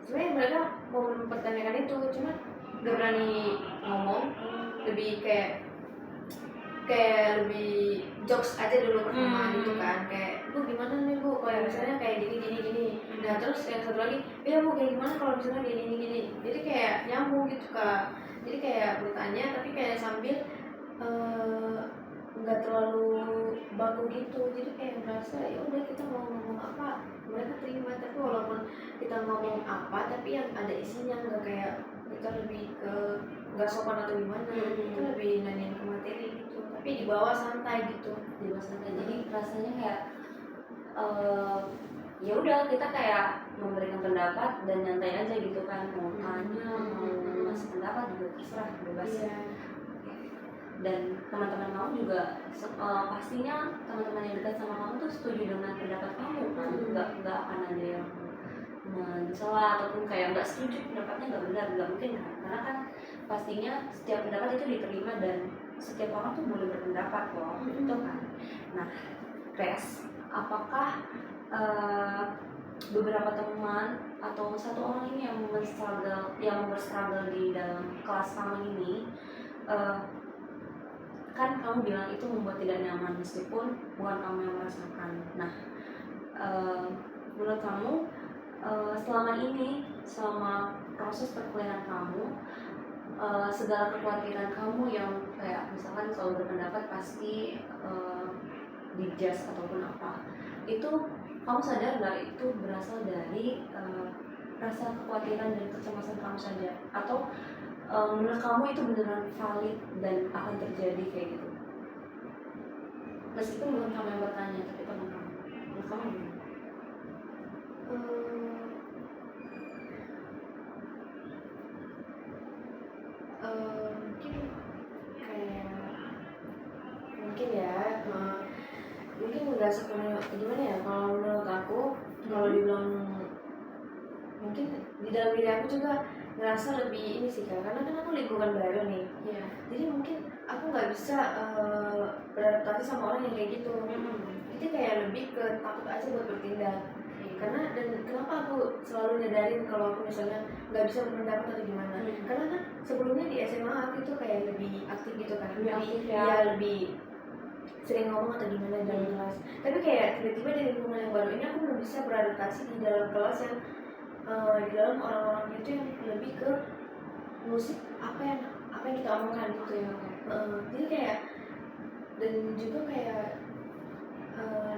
sebenarnya mereka mau mempertanyakan itu cuma gak berani ngomong, lebih kayak lebih jokes aja dulu pertama gitu kan, kayak Bu gimana nih Bu kalau misalnya kayak gini. Nah terus yang satu lagi, ya Bu kayak gimana kalau misalnya gini. Jadi kayak nyambung gitu Kak, jadi kayak bertanya tapi kayak sambil nggak terlalu baku gitu, jadi kayak merasa ya udah kita mau ngomong apa mereka terima, tapi walaupun kita ngomong apa tapi yang ada isinya, nggak kayak kita lebih ke nggak sopan atau gimana, kita lebih nanyain ke materi gitu, tapi dibawa santai gitu. Jadi rasanya kayak ya udah kita kayak memberikan pendapat dan nyantai aja gitu kan, mau tanya mau ngasih pendapat juga terserah, bebas. Dan teman-teman kamu juga pastinya teman-teman yang dekat sama kamu tuh setuju dengan pendapat kamu kan, nggak akan ada yang mencela ataupun kayak nggak setuju pendapatnya nggak benar, nggak mungkin kan, karena kan pastinya setiap pendapat itu diterima dan setiap orang tuh boleh berpendapat loh, gitu kan. Nah, Grace, apakah beberapa teman atau satu orang ini yang berstruggle di dalam kelas kamu ini, kan kamu bilang itu membuat tidak nyaman meskipun bukan kamu yang merasakan. Nah, menurut kamu selama proses perkuliahan kamu, segala kekhawatiran kamu yang kayak misalkan kalau berpendapat pasti dijudge ataupun apa, itu kamu sadar nggak itu berasal dari rasa kekhawatiran dan kecemasan kamu saja, atau menurut kamu itu beneran valid dan akan terjadi kayak gitu? Meskipun bukan kamu yang bertanya, tapi teman kamu. Menurut kamu gimana? Mungkin nggak sepenuhnya gimana ya, kalau menurut aku kalau dibilang mungkin di dalam diri aku juga ngerasa lebih ini sih Kak, karena kan aku lingkungan baru nih, jadi mungkin aku nggak bisa beradaptasi sama orang yang kayak gitu. Jadi kayak lebih ke takut aja buat bertindak, karena dan kenapa aku selalu nyadarin kalau aku misalnya nggak bisa berpendapat atau gimana, karena kan sebelumnya di SMA aku itu kayak lebih aktif gitu kan, lebih sering ngomong atau gimana dalam kelas, tapi kayak tiba-tiba di lingkungan yang baru ini aku belum bisa beradaptasi di dalam kelas yang di dalam orang-orang itu yang lebih ke musik apa yang kita omongkan gitu ya. Jadi kayak dan juga kayak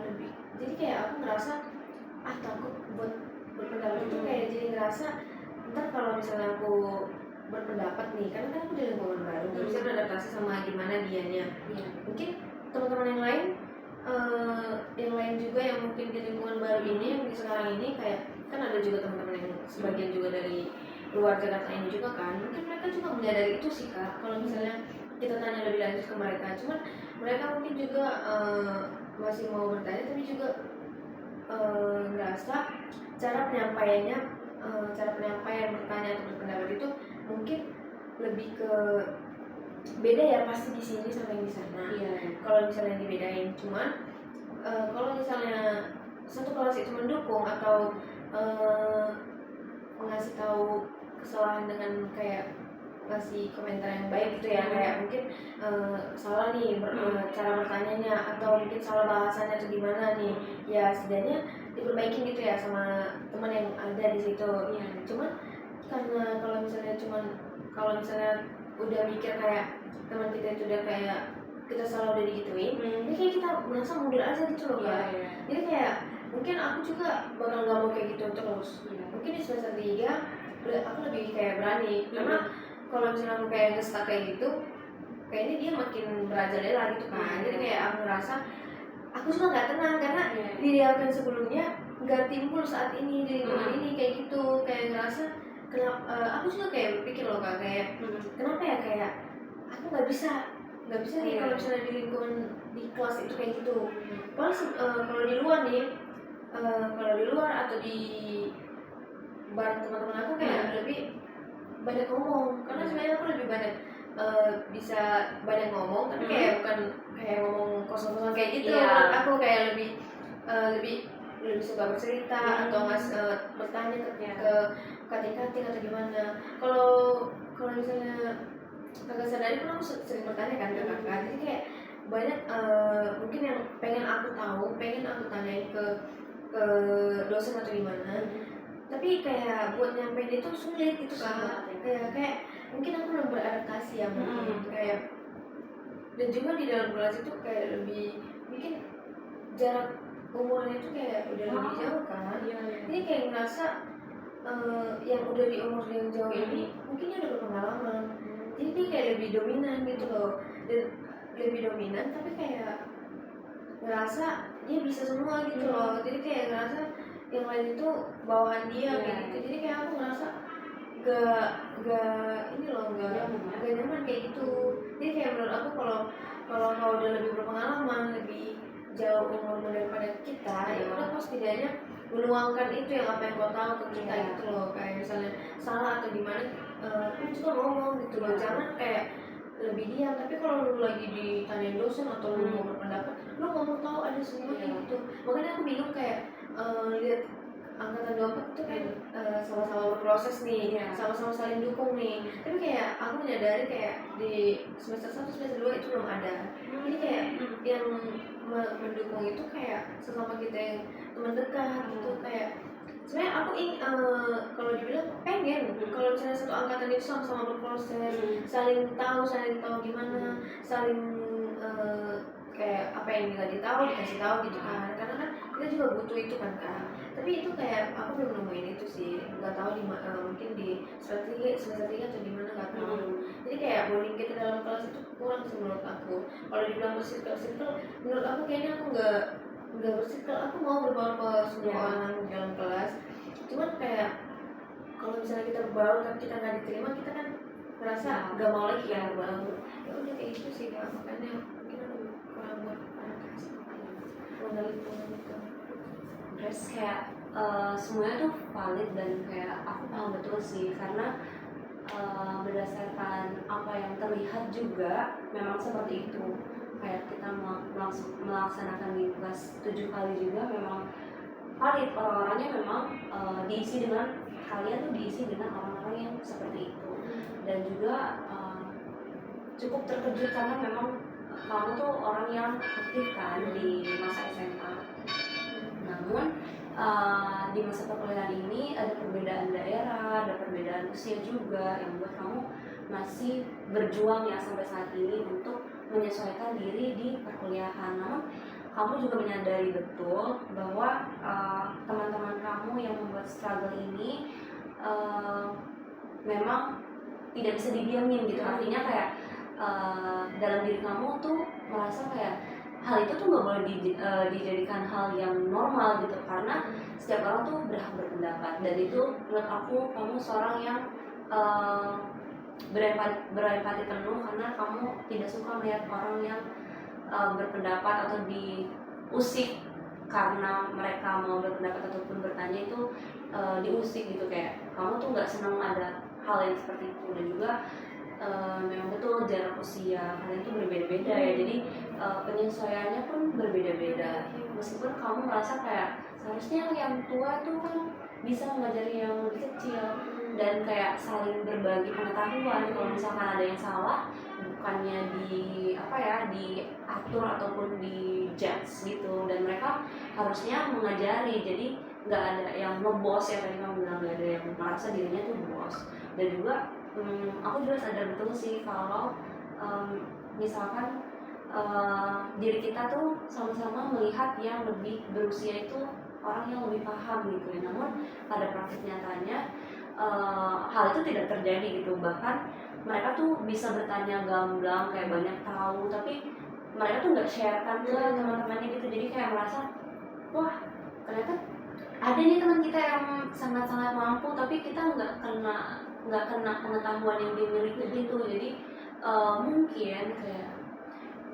lebih jadi kayak aku ngerasa takut buat berpendapat itu, kayak jadi ngerasa ntar kalau misalnya aku berpendapat nih, karena kan aku di lingkungan baru nggak bisa beradaptasi sama gimana dianya. Mungkin teman-teman yang lain juga yang mungkin di lingkungan baru ini yang di sekarang ini, kayak kan ada juga teman-teman yang sebagian juga dari luar Jakarta ini juga kan, mungkin mereka juga menyadari itu sih Kak, kalau misalnya kita tanya lebih lanjut ke mereka. Cuman mereka mungkin juga masih mau bertanya, tapi juga ngerasa cara penyampaian bertanya atau berpendapat itu mungkin lebih ke beda ya, pasti di sini sama yang di sana. Kalau misalnya dibedain, cuman kalau misalnya satu kelas itu mendukung atau ngasih tahu kesalahan dengan kayak ngasih komentar yang baik gitu ya, kayak mungkin salah nih cara bertanyanya, atau mungkin salah bahasannya atau gimana nih, ya setidaknya diperbaikin gitu ya sama teman yang ada di situ. Cuman karena kalau misalnya udah mikir kayak teman kita itu udah kayak kita selalu udah digituin, jadi kayak kita merasa mundur aja gitu loh Kak. Jadi kayak mungkin aku juga bakal nggak mau kayak gitu terus. Mungkin di semester 3 aku lebih kayak berani, karena kalau misalnya aku kayak nge-stuck kayak gitu, kayaknya dia makin merajalela gitu kan. Jadi kayak aku ngerasa aku juga nggak tenang, karena diri aku yang sebelumnya nggak timbul saat ini di lingkungan ini kayak gitu. Kayak ngerasa kenapa aku juga kayak berpikir loh Kak, kayak kenapa ya, kayak aku nggak bisa nih kalau misalnya di lingkungan di kelas itu kayak gitu. Kalau di luar nih, kalau di luar atau di bareng teman-teman aku kayak lebih banyak ngomong, karena sebenarnya aku lebih banyak bisa banyak ngomong, tapi kayak bukan kayak ngomong kosong-kosong kayak gitu. Menurut aku kayak lebih suka bercerita atau bertanya ke kating-kating atau gimana. Kalau misalnya kakak sadari kan aku sering bertanya kan ke kakak, jadi kayak banyak mungkin yang pengen aku tanyain ke dosen atau gimana, tapi kayak buat nyampein itu sulit gitu kan. Kayak mungkin aku belum beradaptasi ya mungkin. Kayak dan juga di dalam kelas itu kayak lebih mungkin jarak umurnya itu kayak udah lebih jauh kan. Jadi kayak ngerasa yang udah di umur yang jauh ini mungkin dia udah berpengalaman, jadi dia kayak lebih dominan gitu loh, dan lebih dominan tapi kayak ngerasa dia bisa semua gitu loh. Jadi kayak ngerasa yang lain itu bawahan dia kayak gitu. Jadi kayak aku ngerasa gak nyaman kayak gitu. Jadi kayak menurut aku kalau kau udah lebih berpengalaman, lebih jauh umurmu daripada kita, ya udah kau setidaknya menuangkan itu yang apa yang kau tahu ke kita gitu loh. Kayak misalnya salah atau gimana, lu juga ngomong gitu loh, jangan kayak lebih diam. Tapi kalau lu lagi ditanyain dosen atau lu mau berpendapat, lu ngomong tahu ada semua kayak gitu. Makanya aku bingung kayak lihat angkatan 24 itu kan sama-sama berproses nih, sama-sama saling dukung nih. Tapi kayak aku menyadari kayak di semester 1, semester 2 itu belum ada. Jadi kayak yang mendukung itu kayak sesama kita yang teman dekat gitu. Kayak sebenarnya aku kalau dibilang pengen kalau misalnya satu angkatan itu sama-sama berproses, saling tahu gimana, saling kayak apa yang dikasih tahu gitu kan. Karena kan kita juga butuh itu kan Kak. Tapi itu kayak aku belum nemuin itu sih, nggak tahu mungkin di semester 3 atau di mana nggak tahu. Jadi kayak bonding kita dalam kelas itu kurang sih menurut aku. Kalau dibilang bersirkel, menurut aku kayaknya aku nggak bersirkel. Aku mau berbaur ke semua orang di dalam kelas. Cuman kayak kalau misalnya kita berbaur tapi kita nggak diterima, kita kan merasa nggak mau lagi ya berbaur. Ya udah kayak gitu sih Kak. Makanya mungkin aku kurang buat adaptasi mengenai lingkungan itu. Terus kayak semuanya tuh valid dan kayak aku paham betul sih, karena berdasarkan apa yang terlihat juga memang seperti itu. Kayak kita melaksanakan di kelas 7 kali juga memang valid, orang-orangnya memang diisi dengan kalian tuh diisi dengan orang-orang yang seperti itu. Dan juga cukup terkejut karena memang kamu tuh orang yang aktif kan di masa SMA. Namun di masa perkuliahan ini ada perbedaan daerah, ada perbedaan usia juga yang buat kamu masih berjuang ya sampai saat ini untuk menyesuaikan diri di perkuliahan. Namun kamu juga menyadari betul bahwa teman-teman kamu yang membuat struggle ini memang tidak bisa didiamin gitu. Artinya kayak dalam diri kamu tuh merasa kayak hal itu tuh nggak boleh dijadikan hal yang normal gitu, karena setiap orang tuh berhak berpendapat, dan itu menurut aku kamu seorang yang berempati penuh, karena kamu tidak suka melihat orang yang berpendapat atau diusik karena mereka mau berpendapat ataupun bertanya itu diusik gitu. Kayak kamu tuh nggak senang ada hal yang seperti itu. Dan juga memang betul jarak usia kalian tuh berbeda-beda ya, jadi penyesuaiannya pun berbeda-beda. Meskipun kamu merasa kayak seharusnya yang tua tuh kan bisa mengajari yang lebih kecil dan kayak saling berbagi pengetahuan. Kalau misalkan ada yang salah, bukannya diatur ataupun di judge gitu, dan mereka harusnya mengajari. Jadi nggak ada yang ngebos ya, tadi kamu bilang nggak ada yang merasa dirinya tuh bos. Dan juga aku juga sadar betul sih kalau misalkan diri kita tuh sama-sama melihat yang lebih berusia itu orang yang lebih paham gitu ya. Namun pada praktik nyatanya hal itu tidak terjadi gitu. Bahkan mereka tuh bisa bertanya gamblang kayak banyak tahu, tapi mereka tuh nggak sharekan ke teman-temannya gitu. Jadi kayak merasa wah ternyata ada nih teman kita yang sangat-sangat mampu, tapi kita nggak kena pengetahuan yang dimiliki gitu. Jadi mungkin kayak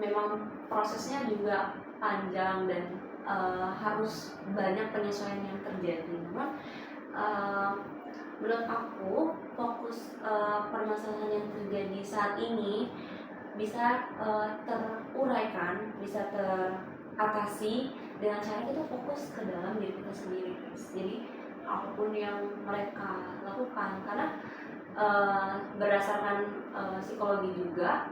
memang prosesnya juga panjang dan harus banyak penyesuaian yang terjadi. Namun menurut aku fokus permasalahan yang terjadi saat ini bisa teruraikan, bisa teratasi dengan cara kita fokus ke dalam diri kita sendiri, guys. Jadi apapun yang mereka lakukan, karena berdasarkan psikologi juga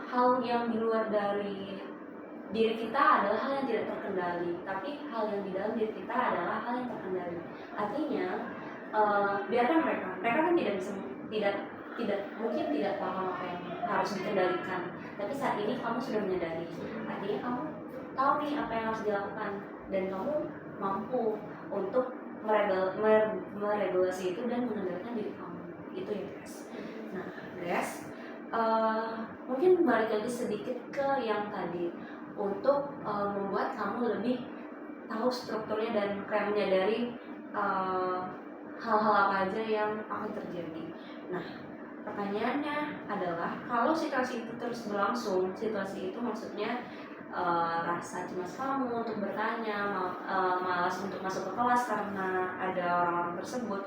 hal yang di luar dari diri kita adalah hal yang tidak terkendali, tapi hal yang di dalam diri kita adalah hal yang terkendali. Artinya biarkan mereka kan tidak mungkin tidak paham apa yang harus dikendalikan, tapi saat ini kamu sudah menyadari. Artinya kamu tahu nih apa yang harus dilakukan, dan kamu mampu untuk meregulasi itu dan mengendalikan diri kamu. Itu ya guys. Nah guys, mungkin balik lagi sedikit ke yang tadi, untuk membuat kamu lebih tahu strukturnya dan kayak menyadari hal-hal apa aja yang akan terjadi. Nah pertanyaannya adalah, kalau situasi itu terus berlangsung, situasi itu maksudnya rasa cemas kamu untuk bertanya, malas untuk masuk ke kelas karena ada orang-orang tersebut,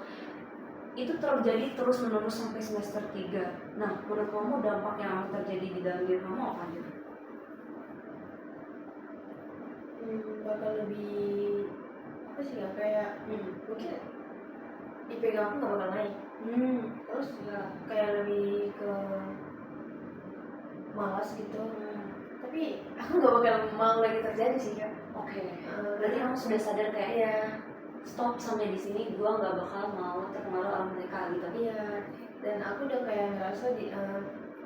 itu terjadi terus menerus sampai semester 3. Nah menurut kamu dampak yang akan terjadi di dalam diri kamu apa aja? Bakal lebih apa sih ya, kayak mungkin IPK aku nggak bakal naik. Terus kayak lebih ke malas gitu. Tapi aku nggak bakal mau lagi terjadi sih ya. Oke. Berarti kamu sudah sadar kayak Iya. Stop sampai di sini, gua nggak bakal mau terpengaruh orang mereka gitu. Iya. Dan aku udah kayak ngerasa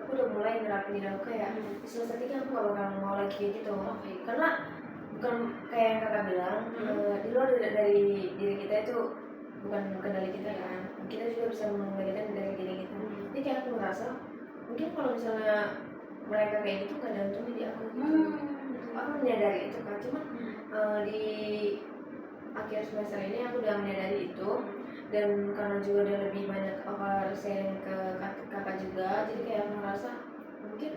aku udah mulai nerapin diri aku kayak di semester 3 aku nggak bakal mau lagi kayak gitu. Karena bukan kayak yang kakak bilang, di luar dari diri kita itu bukan kendali kita kan. Kita juga bisa mengendalikan dari diri kita. Jadi kayak aku ngerasa mungkin kalau misalnya mereka kayak gitu nggak ada untungnya di aku. Aku menyadari itu kan. Cuma di akhir semester ini aku udah menyadari itu, dan karena juga udah lebih banyak sharing ke kakak juga, jadi kayak aku ngerasa mungkin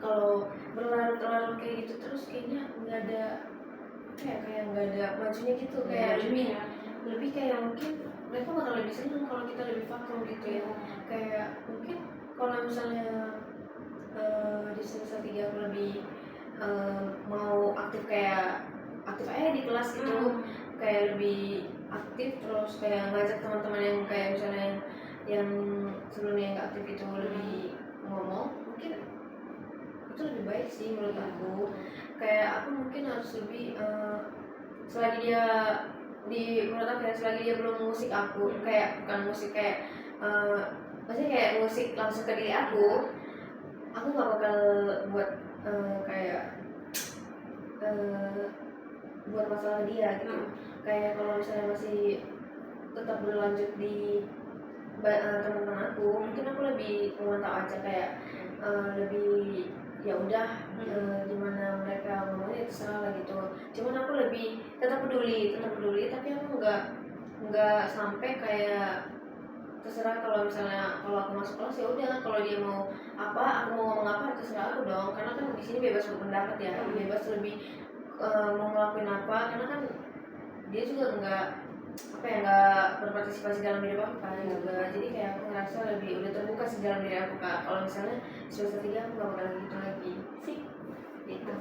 kalau berlarut-larut kayak gitu terus kayaknya nggak ada kayak nggak ada majunya gitu, kayak lebih kayak mungkin mereka bakal lebih seneng kalau kita lebih vakum gitu ya. Kayak mungkin kalau misalnya di semester 3 aku lebih mau aktif aja di kelas gitu, kayak lebih aktif, terus kayak ngajak teman-teman yang kayak misalnya yang sebelumnya nggak aktif itu lebih ngomong, mungkin itu lebih baik sih menurut aku. Kayak aku mungkin harus lebih selagi dia menurut aku ya, selagi dia belum musik aku, kayak bukan musik kayak maksudnya kayak musik langsung ke diri aku nggak bakal buat kayak buat masalah dia gitu. Kayak kalau misalnya masih tetap berlanjut di teman-teman aku, mungkin aku lebih memantau aja, kayak lebih ya udah gimana mereka ngomongnya terserah lah gitu. Cuman aku lebih tetap peduli, tapi aku nggak sampai kayak terserah. Kalau misalnya kalau aku masuk kelas ya udah, kalau dia mau apa, aku mau ngomong apa terserah aku dong, karena kan di sini bebas berpendapat ya, bebas lebih mau ngelakuin apa, karena kan dia juga nggak berpartisipasi dalam hidup aku kan juga. Jadi kayak aku ngerasa lebih udah terbuka sih dalam diri aku kak. Kalau misalnya semester 3 aku nggak bakal gitu lagi sih itu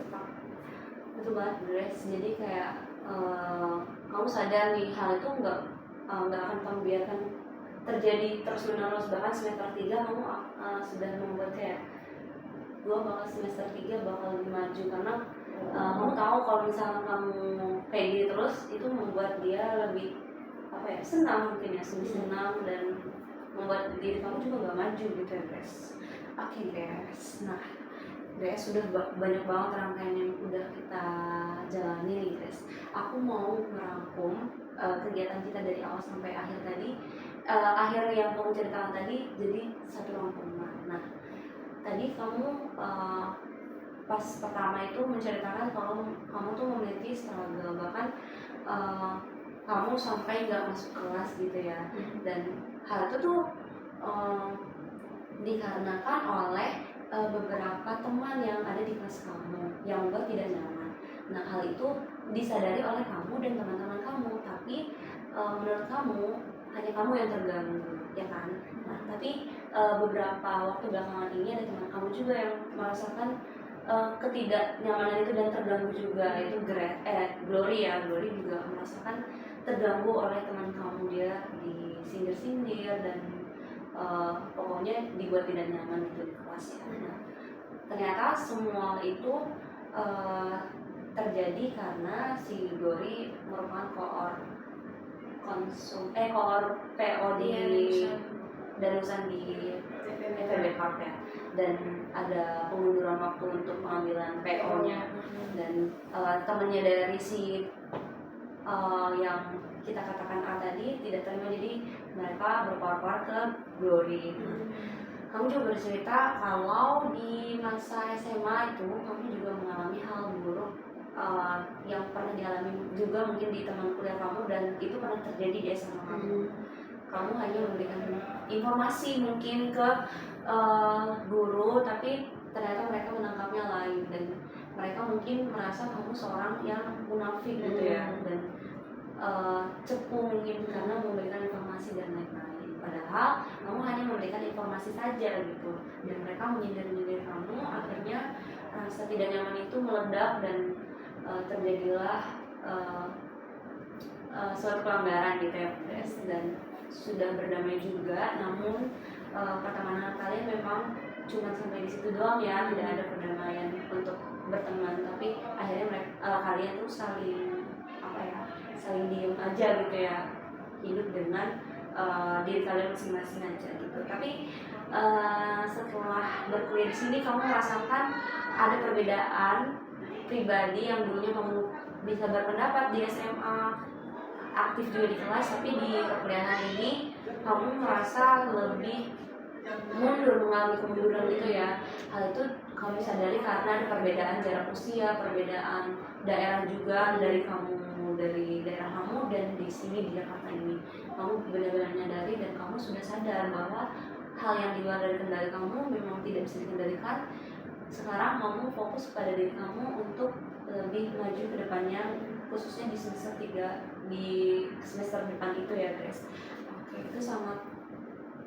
betul banget Grace. Jadi kayak kamu sadar nih hal itu nggak akan kamu biarkan terjadi terus menerus. Bahkan semester 3 kamu sudah membuat kayak gua bakal semester 3 bakal lebih maju, karena kamu tahu kalau misalnya kamu kayak gini terus itu membuat dia lebih senang, mungkin ya lebih senang, dan membuat diri kamu juga nggak maju gitu ya guys. Oke guys, nah guys sudah banyak banget rangkaian yang udah kita jalani nih guys. Aku mau merangkum kegiatan kita dari awal sampai akhir tadi, akhir yang kamu ceritakan tadi jadi satu rangkuman. Nah tadi kamu pas pertama itu menceritakan kalau kamu tuh memiliki struggle, bahkan kamu sampai nggak masuk kelas gitu ya. Dan hal itu tuh dikarenakan oleh beberapa teman yang ada di kelas kamu yang membuat tidak nyaman. Nah hal itu disadari oleh kamu dan teman-teman kamu, tapi menurut kamu hanya kamu yang terganggu, ya kan? Nah tapi beberapa waktu belakangan ini ada teman kamu juga yang merasakan ketidaknyamanan itu dan terganggu juga, yaitu Glory ya. Glory juga merasakan terganggu oleh teman kamu, dia disindir-sindir dan pokoknya dibuat tidak nyaman gitu di kelas ya. Nah, ternyata semua itu terjadi karena si Glory merupakan koor PO di danusan di FEB Corp ya, dan ada pengunduran waktu untuk pengambilan PO-nya, dan temannya dari si yang kita katakan A tadi tidak terima, jadi mereka berkoar-koar ke Glory. Kamu juga bercerita kalau di masa SMA itu kamu juga mengalami hal buruk yang pernah dialami juga mungkin di teman kuliah kamu, dan itu pernah terjadi di SMA kamu. Kamu hanya memberikan informasi mungkin ke guru, tapi ternyata mereka menangkapnya lain, dan mereka mungkin merasa kamu seorang yang munafik gitu ya, dan cepu mungkin karena memberikan informasi dan lain-lain. Padahal kamu hanya memberikan informasi saja gitu, dan mereka menyindir-nyindir kamu. Akhirnya rasa tidak nyaman itu meledak dan terjadilah suatu pelanggaran gitu ya guys, dan sudah berdamai juga. Namun pertemanan kalian memang cuma sampai di situ doang ya, tidak ada perdamaian untuk berteman. Tapi akhirnya kalian tuh saling diem aja gitu ya, hidup dengan diri kalian masing-masing aja gitu. Tapi setelah berkuliah di sini kamu merasakan ada perbedaan pribadi. Yang dulunya kamu bisa berpendapat di SMA, aktif juga di kelas, tapi di perkuliahan ini kamu merasa lebih mundur, mengalami kemunduran gitu ya. Hal itu kamu sadari karena ada perbedaan jarak usia, perbedaan daerah juga, dari daerah kamu dan di sini di Jakarta ini. Kamu benar-benar menyadari dan kamu sudah sadar bahwa hal yang di luar dari kendali kamu memang tidak bisa dikendalikan. Sekarang kamu fokus pada diri kamu untuk lebih maju ke depannya, khususnya di semester 3 di semester depan itu ya guys. Oke, itu sangat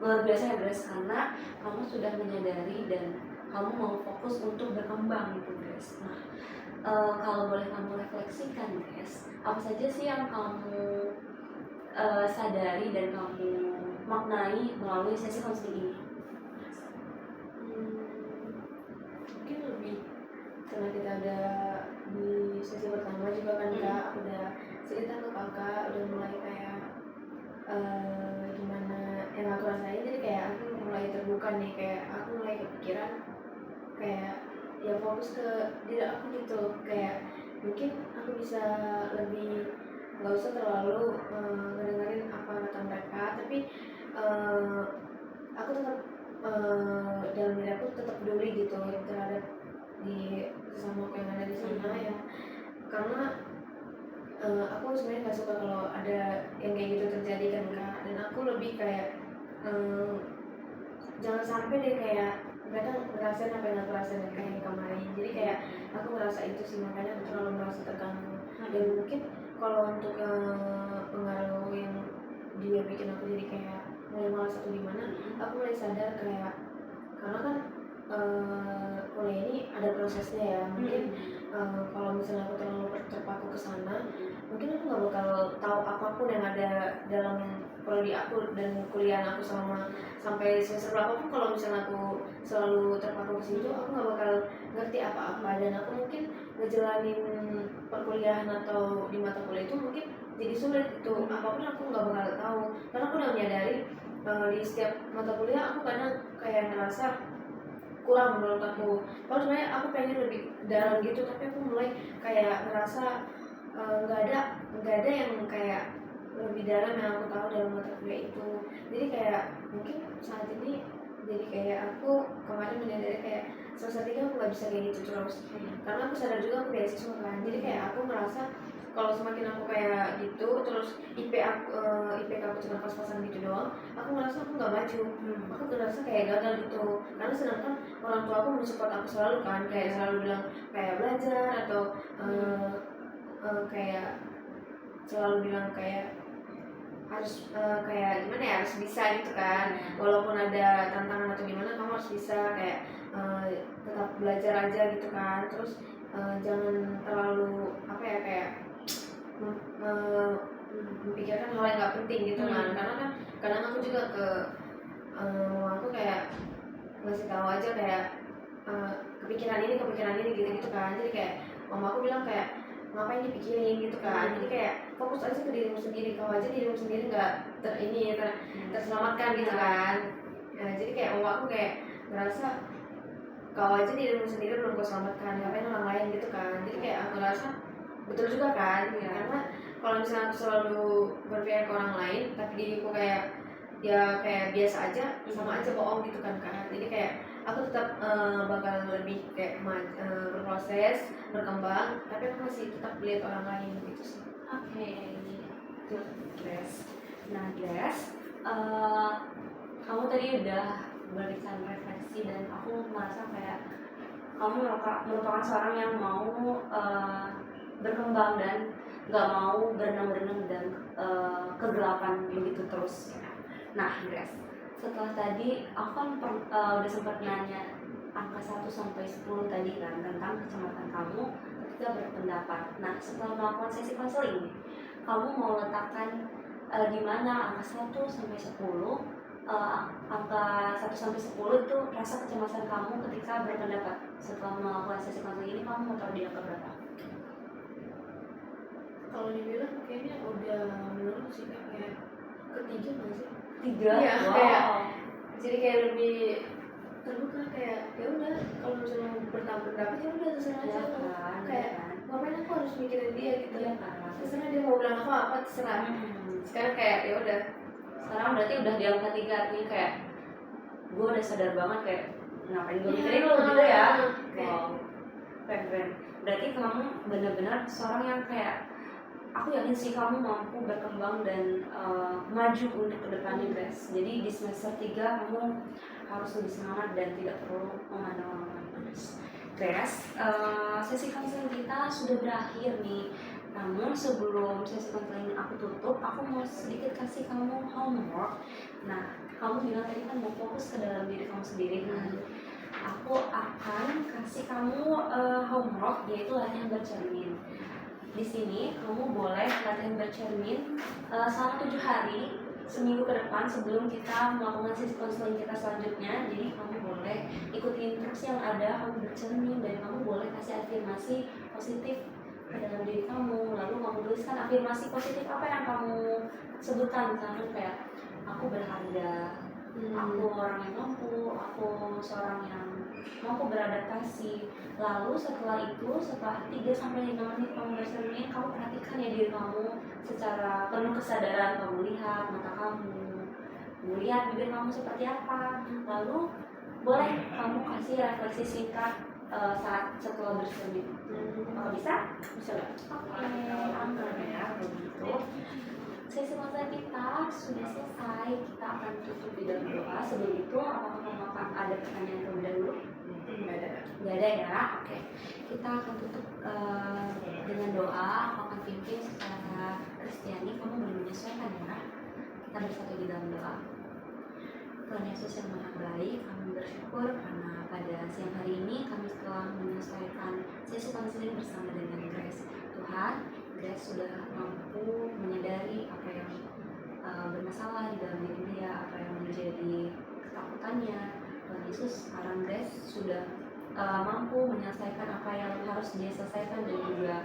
luar biasa ya guys, karena kamu sudah menyadari dan kamu mau fokus untuk berkembang gitu guys. Nah kalau boleh kamu refleksikan guys, apa saja sih yang kamu sadari dan kamu maknai melalui sesi konseling ini? Mungkin lebih karena kita ada di sesi pertama juga kan kak, udah gimana yang aku rasain, jadi kayak aku mulai terbuka nih, kayak aku mulai kepikiran kayak ya fokus ke diri aku gitu, kayak mungkin aku bisa lebih nggak usah terlalu ngedengerin apa kata mereka, tapi eh, aku tetap dalam diri aku tetap peduli gitu terhadap di sesama aku yang ada di sana ya, karena aku sebenarnya nggak suka kalau ada yang kayak gitu terjadi kan Kak, dan aku lebih kayak jangan sampai deh kayak mereka ngerasain apa yang aku rasain kayak yang kemarin, jadi kayak aku ngerasa itu sih, makanya aku terlalu merasa terganggu. Dan mungkin kalau untuk pengaruh yang dia bikin aku jadi kayak mulai malas atau gimana, aku mulai sadar kayak karena kan kuliah ini ada prosesnya ya, mungkin kalau misalnya aku terlalu terpaku ke sana, mungkin aku nggak bakal tahu apapun yang ada dalam prodi aku dan kuliah aku selama sampai semester berapapun. Kalau misalnya aku selalu terpaku ke situ, aku nggak bakal ngerti apa-apa, dan aku mungkin ngejalanin perkuliahan atau di mata kuliah itu mungkin jadi sulit itu, apapun aku nggak bakal tahu, karena aku udah menyadari di setiap mata kuliah aku kadang kayak ngerasa kurang menurut aku. Kalau sebenarnya aku pengen lebih dalam gitu, tapi aku mulai kayak ngerasa nggak ada yang kayak lebih dalam yang aku tahu dalam mata kuliah itu. Jadi kayak mungkin saat ini jadi kayak aku kemarin menyadari kayak semester 3 aku nggak bisa kayak gitu terus, karena aku sadar juga aku beasiswa kan, jadi kayak aku merasa kalau semakin aku kayak gitu terus IPK aku cuma pas-pasan gitu doang, aku ngerasa aku nggak maju, aku ngerasa kayak gagal gitu, karena sedangkan orang tua aku mensupport aku selalu kan, kayak selalu bilang kayak belajar atau kayak selalu bilang kayak harus kayak gimana ya, harus bisa gitu kan, walaupun ada tantangan atau gimana kamu harus bisa kayak tetap belajar aja gitu kan, terus jangan terlalu apa ya kayak memikirkan hal yang nggak penting gitu kan, karena kan kadang aku juga ke aku kayak ngasih tahu aja kayak kepikiran ini gitu kan, jadi kayak mama aku bilang kayak ngapain dipikirin gitu kan, jadi kayak fokus aja ke dirimu sendiri, kau aja dirimu sendiri nggak terselamatkan gitu kan. Nah, jadi kayak mama aku kayak ngerasa kau aja dirimu sendiri belum kau selamatkan, ngapain orang lain gitu kan, jadi kayak aku ngerasa betul juga kan ya, karena kalau misalnya aku selalu berpihak ke orang lain tapi diriku kayak ya kayak biasa aja, sama aja bohong gitu kan Kak. Jadi kayak aku tetap bakal lebih kayak berproses, berkembang, tapi aku masih tetap lihat orang lain gitu sih. Oke, good, Grace. Nah, Grace, kamu tadi udah berikan refleksi dan aku merasa kayak kamu merupakan seorang yang mau berkembang dan nggak mau berenang-berenang dan kegelapan begitu terus. Nah, Grace, setelah tadi aku kan udah sempat nanya angka 1 sampai 10 tadi kan tentang kecamatan kamu ketika berpendapat. Nah, setelah melakukan sesi konseling, kamu mau letakkan di mana angka 1 sampai 10, angka 1 sampai 10 itu rasa kecemasan kamu ketika berpendapat. Setelah melakukan sesi konseling ini, kamu mau taruh di angka berapa? Kalau dibilang kayaknya udah menurun sih kayak ketiga nggak sih? 3. Iya, wow. kayak jadi kayak lebih terbuka, kayak ya udah kalau misalnya berpendapat ya udah terserah aja, kayak ngapain aku harus mikirin dia gitu ya, terserah dia mau bilang apa terserah. Sekarang kayak ya udah, sekarang berarti udah di angka 3, artinya kayak gue udah sadar banget kayak ngapain gue mikirin lo gitu ya. Wow, keren. Berarti kamu benar-benar seorang yang kayak aku yakin sih kamu mampu berkembang dan maju untuk kedepannya, Grace. Jadi di semester 3 kamu harus lebih semangat dan tidak perlu memandang orang lain. Grace, sesi konseling kita sudah berakhir nih. Namun sebelum sesi konseling aku tutup, aku mau sedikit kasih kamu homework. Nah, kamu bilang tadi kan mau fokus ke dalam diri kamu sendiri kan. Aku akan kasih kamu homework, yaitu latihan bercermin. Di sini kamu boleh latihan bercermin selama 7 hari seminggu ke depan sebelum kita melakukan sesi konseling kita selanjutnya. Jadi kamu boleh ikuti instruksi yang ada, kamu bercermin dan kamu boleh kasih afirmasi positif ke dalam diri kamu, lalu kamu tuliskan afirmasi positif apa yang kamu sebutkan, misalnya kayak aku berharga, aku orang yang mampu, aku seorang yang mampu beradaptasi. Lalu setelah 3-5 menit kamu bercermin, kamu perhatikan ya diri kamu secara penuh kesadaran. Kamu lihat mata kamu lihat bibir kamu seperti apa. Lalu boleh kamu kasih refleksi singkat saat setelah bercermin. Kalau bisa nggak? Oke, aman ya begitu. Sesi masak kita sudah selesai, kita akan tutup di dalam doa. Sebelum itu, apakah kamu akan ada pertanyaan terlebih dahulu? Nggak ada ya. Oke, kita akan tutup dengan doa. Aku akan pimpin secara Kristiani, kamu boleh menyesuaikan ya. Kita bersatu di dalam doa. Tuhan Yesus yang Maha Baik, kami bersyukur karena pada siang hari ini kami telah menyelesaikan sesi konseling bersama dengan Grace. Tuhan, Grace sudah mampu menyadari apa yang bermasalah di dalam diri dia, apa yang menjadi ketakutannya. Tuhan Yesus, sekarang Grace sudah mampu menyelesaikan apa yang harus dia selesaikan dan juga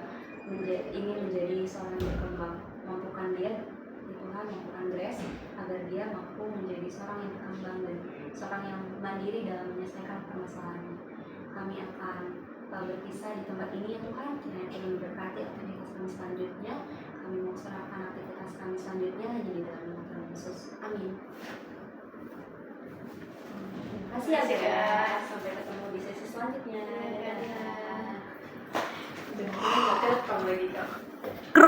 ingin menjadi seorang yang berkembang. Mampukan dia, Tuhan, mampukan Grace agar dia mampu menjadi seorang yang berkembang dan seorang yang mandiri dalam menyelesaikan permasalahannya. Kami akan berpisah di tempat ini ya Tuhan. Kiranya Tuhan memberkati aktivitas kami selanjutnya. Kami mau serahkan aktivitas kami selanjutnya hanya di dalam nama Tuhan Yesus. Amin. Terima kasih ya guys. Sampai ketemu di sesi selanjutnya. Dan kita nggak telepon lagi kak.